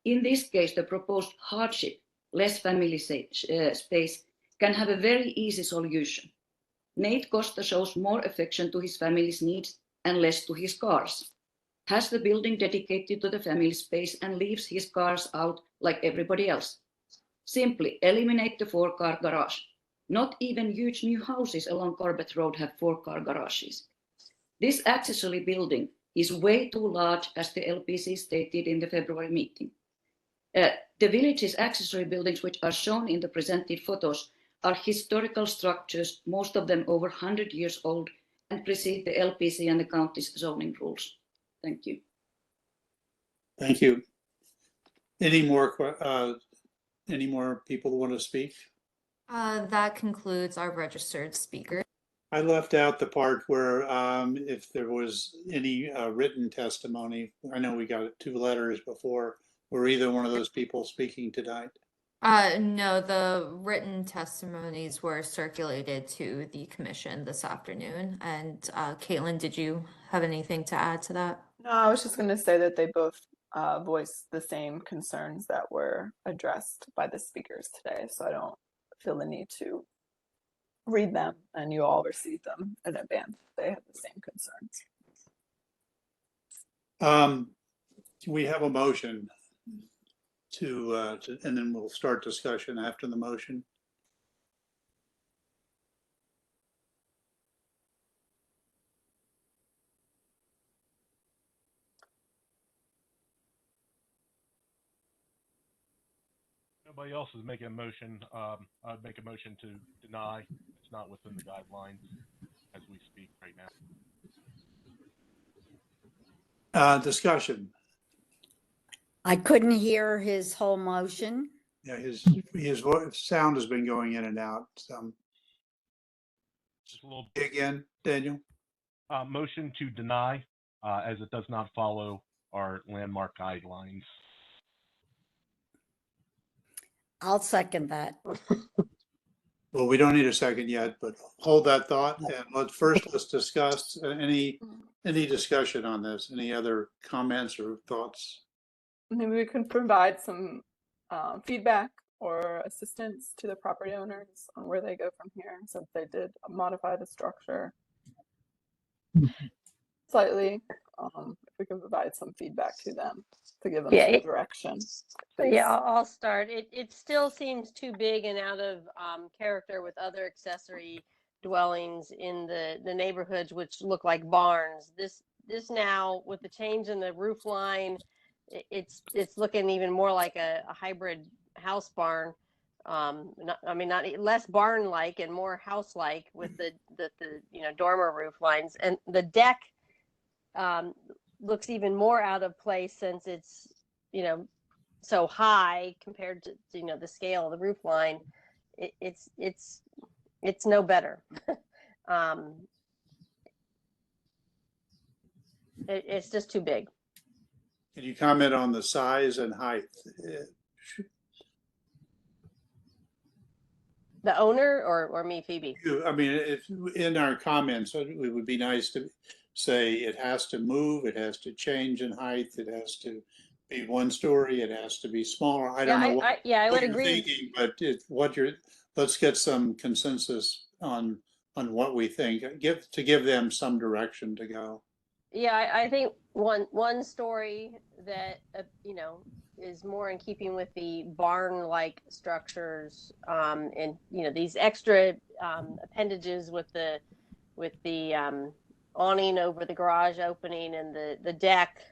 In this case, the proposed hardship, less family space, can have a very easy solution. Nate Costa shows more affection to his family's needs and less to his cars, has the building dedicated to the family space and leaves his cars out like everybody else. Simply eliminate the 4-car garage. Not even huge new houses along Corbett Road have 4-car garages. This accessory building is way too large, as the LPC stated in the February meeting. The village's accessory buildings, which are shown in the presented photos, are historical structures, most of them over 100 years old, and precede the LPC and the county's zoning rules. Thank you. Thank you. Any more people who want to speak? That concludes our registered speaker. I left out the part where if there was any written testimony. I know we got 2 letters before. Were either one of those people speaking tonight? No, the written testimonies were circulated to the commission this afternoon. And Caitlin, did you have anything to add to that? No, I was just going to say that they both voiced the same concerns that were addressed by the speakers today. So I don't feel the need to read them, and you all received them in advance. They have the same concerns. We have a motion to and then we'll start discussion after the motion. Nobody else is making a motion. I'd make a motion to deny. It's not within the guidelines as we speak right now. Discussion. I couldn't hear his whole motion. Yeah, his sound has been going in and out. Just a little again, Daniel. Motion to deny, as it does not follow our landmark guidelines. I'll second that. Well, we don't need a second yet, but hold that thought and let's discuss any discussion on this. Any other comments or thoughts? Maybe we can provide some feedback or assistance to the property owners on where they go from here, since they did modify the structure slightly. If we can provide some feedback to them to give them some direction. Please. Yeah, I'll start. It still seems too big and out of character with other accessory dwellings in the neighborhoods, which look like barns. This now, with the change in the roof line, it's looking even more like a hybrid house barn. Not less barn-like and more house-like with the dormer roof lines, and the deck looks even more out of place since it's so high compared to the scale of the roof line. It's It's no better. It's just too big. Can you comment on the size and height? The owner or me, Phoebe? I mean, if in our comments, it would be nice to say it has to move, it has to change in height, it has to be one story, it has to be smaller. I don't know what, I would you're agree. thinking, but let's get some consensus on what we think. Give them some direction to go. Yeah, I think one story that is more in keeping with the barn-like structures, and these extra appendages with the awning over the garage opening and the deck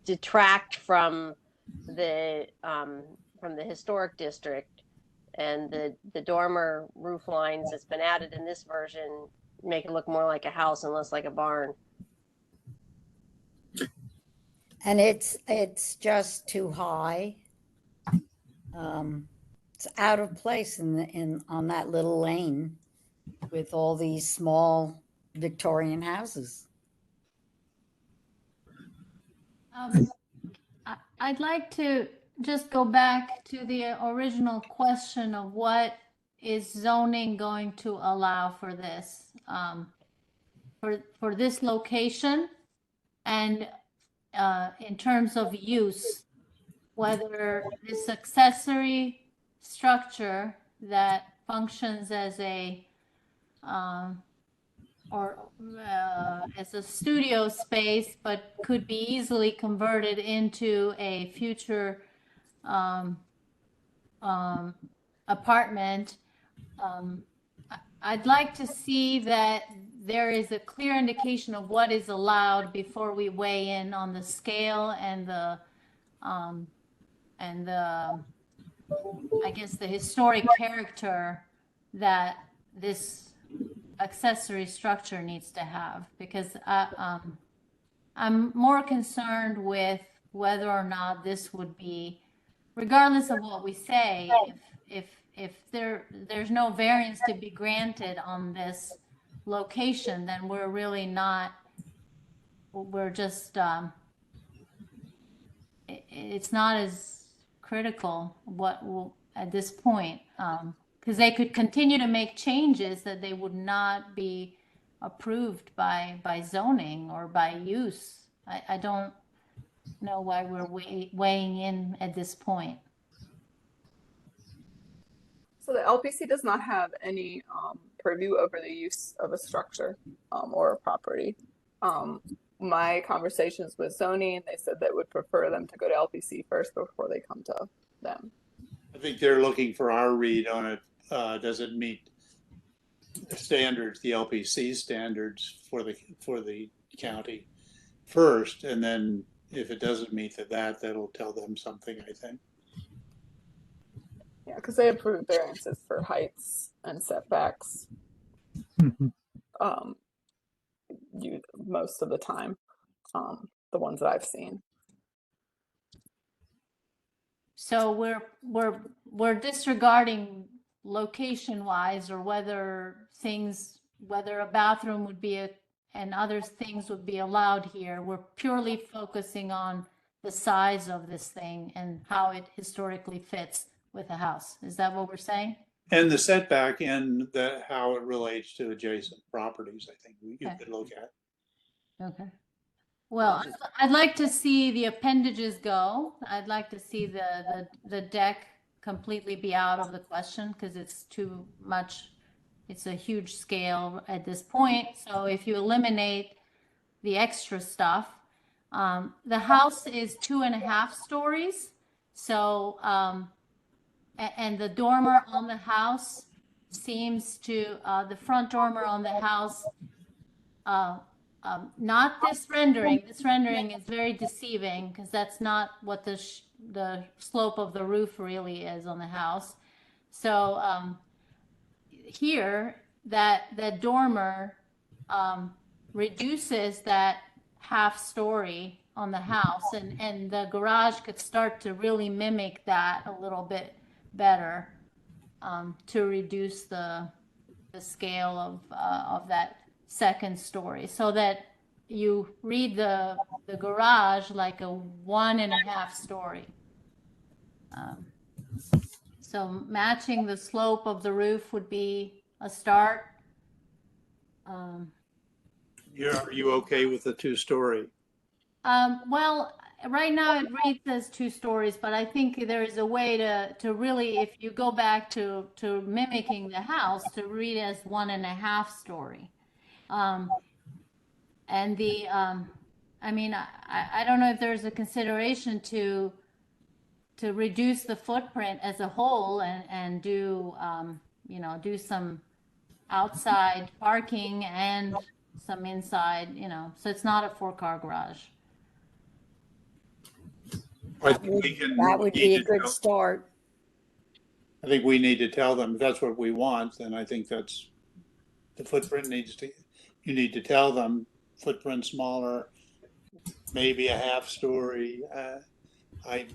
detract from the historic district, and the dormer roof lines that's been added in this version make it look more like a house and less like a barn. And it's just too high. It's out of place on that little lane with all these small Victorian houses. I'd like to just go back to the original question of what is zoning going to allow for this, for this location, and in terms of use, whether this accessory structure that functions as a as a studio space, but could be easily converted into a future apartment. I'd like to see that there is a clear indication of what is allowed before we weigh in on the scale and the I guess the historic character that this accessory structure needs to have, because I'm more concerned with whether or not this would be, regardless of what we say, if there's no variance to be granted on this location, then we're really not, we're just it's not as critical what will at this point, because they could continue to make changes that they would not be approved by zoning or by use. I don't know why we're weighing in at this point. So the LPC does not have any purview over the use of a structure or a property. My conversations with zoning, they said they would prefer them to go to LPC first before they come to them. I think they're looking for our read on it. Does it meet the standards, the LPC standards for the county first, and then if it doesn't meet that'll tell them something, I think. Yeah, because they approve variances for heights and setbacks. Most of the time, the ones that I've seen. So we're disregarding location wise, or whether a bathroom would be and other things would be allowed here. We're purely focusing on the size of this thing and how it historically fits with a house. Is that what we're saying? And the setback and how it relates to adjacent properties, I think you could look at. Okay. Well, I'd like to see the appendages go. I'd like to see the deck completely be out of the question, because it's too much. It's a huge scale at this point. So if you eliminate the extra stuff, the house is 2.5 stories. So, and the dormer on the house seems to, the front dormer on the house, not this rendering. This rendering is very deceiving, because that's not what the slope of the roof really is on the house. So here, that dormer reduces that half story on the house, and the garage could start to really mimic that a little bit better, to reduce the the scale of that second story, so that you read the garage like a 1.5 story. So matching the slope of the roof would be a start. Are you okay with the 2-story? Well, right now it reads as 2 stories, but I think there is a way to really, if you go back to mimicking the house, to read as 1.5 story. And I mean, I don't know if there's a consideration to reduce the footprint as a whole and do, you know, do some outside parking and some inside, you know, so it's not a 4-car garage. That would be a good start. I think we need to tell them if that's what we want, then I think that's the footprint you need to tell them footprint smaller, maybe a 1/2 story. I'm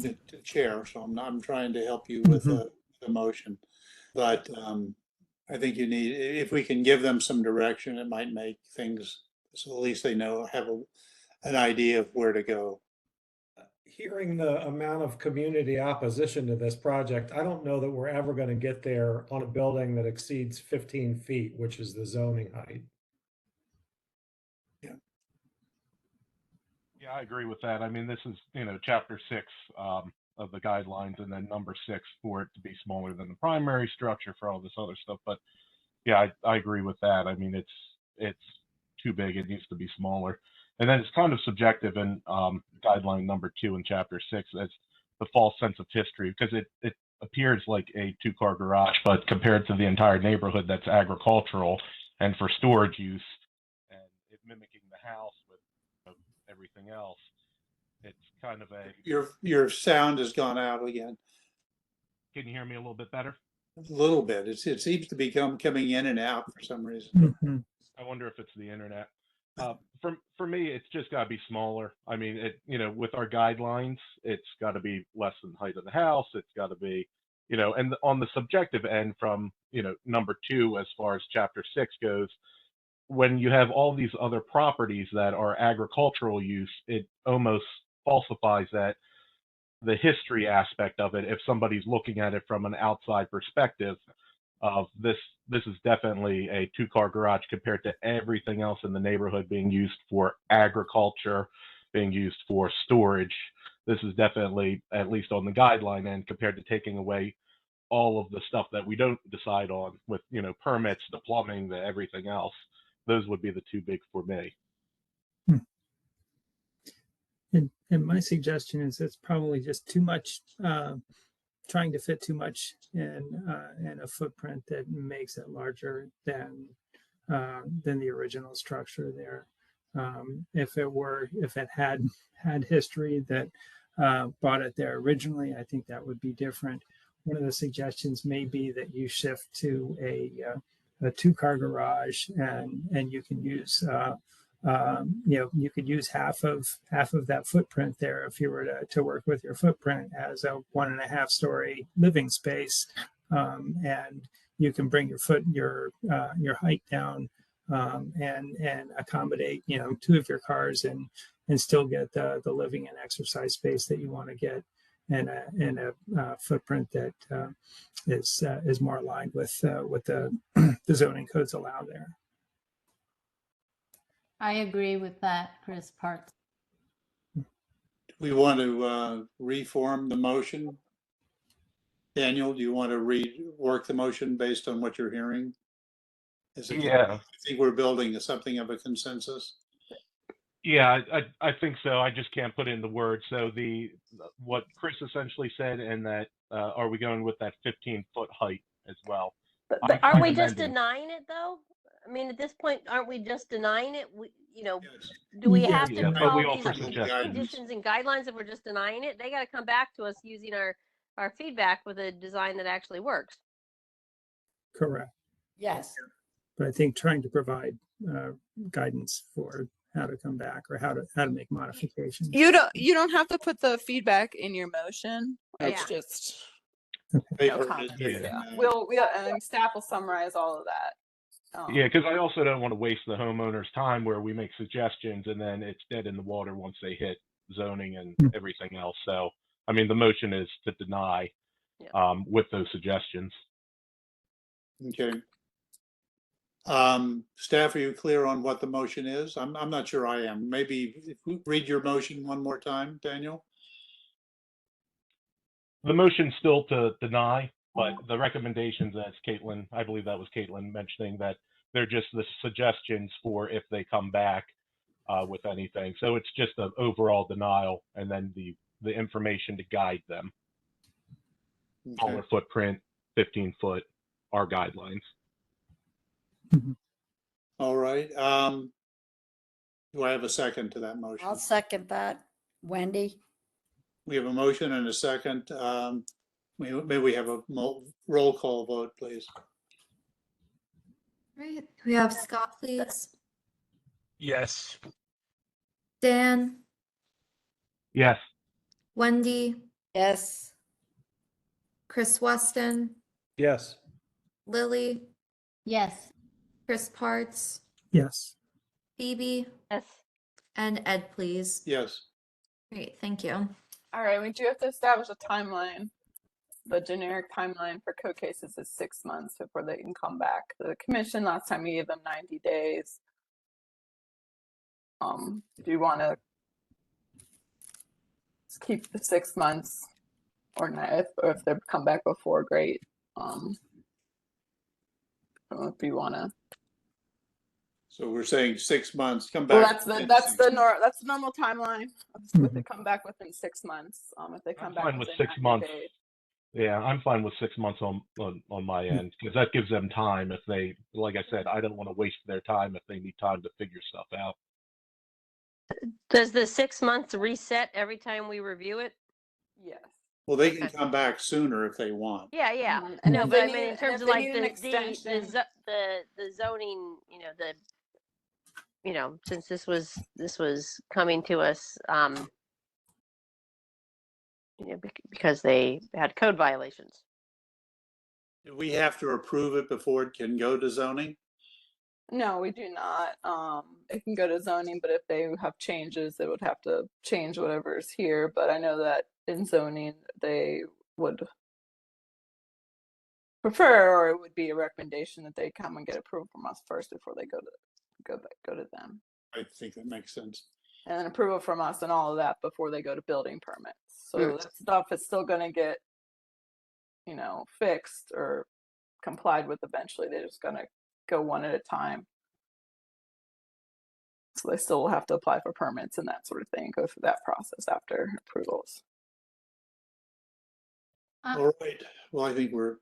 the chair, so I'm trying to help you with the motion. But I think if we can give them some direction, it might make things, so at least they have an idea of where to go. Hearing the amount of community opposition to this project, I don't know that we're ever going to get there on a building that exceeds 15 feet, which is the zoning height. Yeah, I agree with that. I mean, this is, chapter 6 of the guidelines, and then number 6 for it to be smaller than the primary structure for all this other stuff. But yeah, I agree with that. I mean, it's too big. It needs to be smaller. And then it's kind of subjective in guideline number 2 in chapter 6 as the false sense of history, because it appears like a 2-car garage, but compared to the entire neighborhood that's agricultural and for storage use, and it mimicking the house with everything else, it's kind of a. Your sound has gone out again. Can you hear me a little bit better? A little bit. It seems to be coming in and out for some reason. I wonder if it's the internet. For me, it's just got to be smaller. I mean, with our guidelines, it's got to be less than the height of the house. It's got to be, and on the subjective end from, number 2, as far as chapter 6 goes, when you have all these other properties that are agricultural use, it almost falsifies that the history aspect of it. If somebody's looking at it from an outside perspective of this is definitely a 2-car garage compared to everything else in the neighborhood being used for agriculture, being used for storage. This is definitely, at least on the guideline end, compared to taking away all of the stuff that we don't decide on with, permits, the plumbing, the everything else. Those would be the 2 big for me. And my suggestion is it's probably just too much, trying to fit too much in a footprint that makes it larger than the original structure there. If it had history that brought it there originally, I think that would be different. One of the suggestions may be that you shift to a 2-car garage, and you can use you could use half of that footprint there if you were to work with your footprint as a 1.5 story living space, and you can bring your height down and accommodate 2 of your cars and still get the living and exercise space that you want to get in a footprint that is more aligned with what the zoning codes allow there. I agree with that, Chris Parts. We want to reform the motion. Daniel, do you want to rework the motion based on what you're hearing? Yeah. I think we're building something of a consensus. Yeah, I think so. I just can't put it into words. So what Chris essentially said, and that are we going with that 15-foot height as well? But aren't we just denying it though? I mean, at this point, aren't we just denying it? Do we have to but we follow offer these suggestions. conditions and guidelines if we're just denying it? They got to come back to us using our feedback with a design that actually works. Correct. Yes. But I think trying to provide guidance for how to come back or how to make modifications. You don't have to put the feedback in your motion. It's just No Paper comments. is- Yeah. and, We'll and staff will summarize all of that. Yeah, because I also don't want to waste the homeowner's time where we make suggestions and then it's dead in the water once they hit zoning and everything else. So, I mean, the motion is to deny with those suggestions. Okay. Staff, are you clear on what the motion is? I'm not sure I am. Maybe if we read your motion one more time, Daniel? The motion's still to deny, but the recommendations, as Caitlin, I believe that was Caitlin mentioning, that they're just the suggestions for if they come back with anything. So it's just an overall denial and then the information to guide them. Okay. Smaller footprint, 15 foot, our guidelines. All right. Do I have a second to that motion? I'll second that. Wendy? We have a motion and a second. May we have a roll call vote, please? Right. We have Scott, please. Yes. Dan, Yes. Wendy, Yes. Chris Weston, Yes. Lily, Yes. Chris Parts, Yes. Phoebe, Yes. and Ed, please. Yes. Great, thank you. All right, we do have to establish a timeline. The generic timeline for code cases is 6 months before they can come back. The commission, last time we gave them 90 days. Do you want to keep the 6 months or not? Or if they come back before, great. I don't know if you want to. So we're saying 6 months, come Well, back. that's the normal timeline. If they come back within 6 months, if they come I'm back fine with within 6 90 months. days. Yeah, I'm fine with 6 months on my end because that gives them time. If they, like I said, I don't want to waste their time if they need time to figure stuff out. Does the 6 months reset every time we review it? Yes. Well, they can come back sooner if they want. Yeah, yeah. And No, if but they I mean, need- in and terms if of they like need an the extension- zoning, since this was coming to us, because they had code violations. Do we have to approve it before it can go to zoning? No, we do not. It can go to zoning, but if they have changes, they would have to change whatever is here. But I know that in zoning, they would prefer, or it would be a recommendation that they come and get approval from us first before they go to them. I think that makes sense. And then approval from us and all of that before they go to building permits. So Good. that stuff is still going to get, fixed or complied with eventually. They're just going to go one at a time. So they still will have to apply for permits and that sort of thing, go through that process after approvals. All right. Well, I think we're.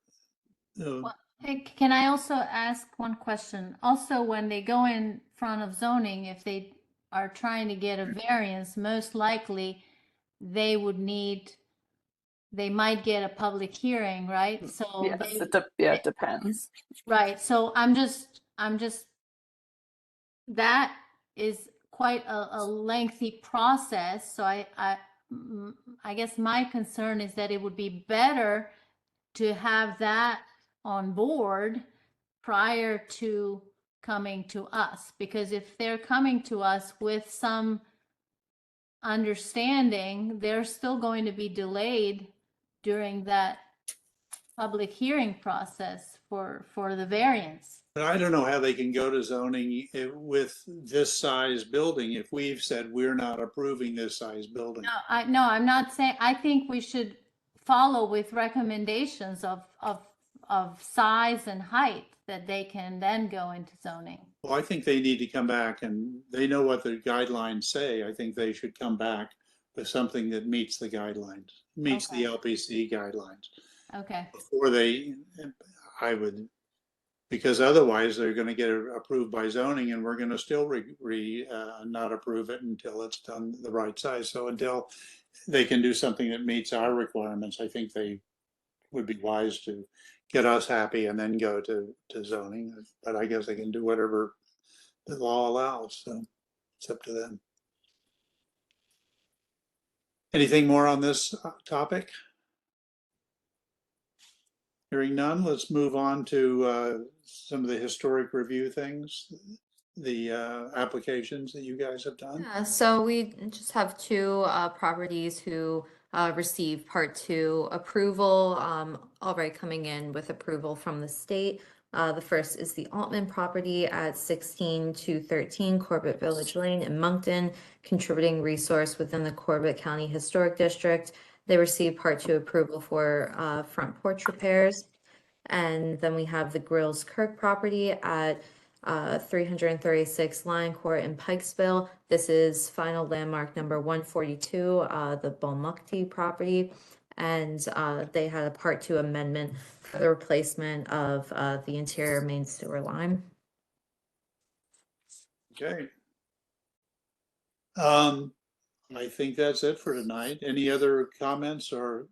Hey, can I also ask one question? Also, when they go in front of zoning, if they are trying to get a variance, most likely they might get a public hearing, right? So Yes, they, it depends. right. So I'm just, that is quite a lengthy process. So I guess my concern is that it would be better to have that on board prior to coming to us, because if they're coming to us with some understanding, they're still going to be delayed during that public hearing process for the variance. But I don't know how they can go to zoning with this size building if we've said we're not approving this size building. No, I'm not saying, I think we should follow with recommendations of size and height that they can then go into zoning. Well, I think they need to come back and they know what the guidelines say. I think they should come back with something that meets the guidelines, meets the LPC guidelines. Okay. Before because otherwise they're going to get it approved by zoning and we're going to still not approve it until it's done the right size. So until they can do something that meets our requirements, I think they would be wise to get us happy and then go to zoning. But I guess they can do whatever the law allows. So it's up to them. Anything more on this topic? Hearing none, let's move on to some of the historic review things, the applications that you guys have done. Yeah, so we just have two properties who received Part 2 approval, already coming in with approval from the state. The first is the Altman property at 16213 Corbett Village Lane in Moncton, contributing resource within the Corbett County Historic District. They received Part 2 approval for front porch repairs. And then we have the Grills Kirk property at 336 Lion Court in Pikesville. This is final landmark number 142, the Balmukti property. And they had a Part 2 amendment for the replacement of the interior main sewer line. Okay. I think that's it for tonight. Any other comments or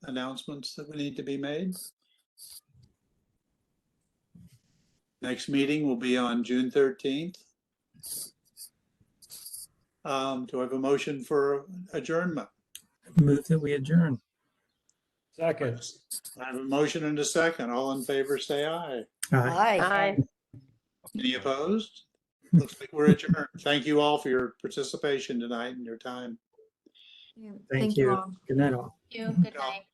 announcements that we need to be made? Next meeting will be on June 13th. Do I have a motion for adjournment? Move that we adjourn. Second. I have a motion and a second. All in favor, say aye. Aye. Aye. Any opposed? Looks like we're adjourned. Thank you all for your participation tonight and your time. Yeah, Thank you. all. Good night all. Good night.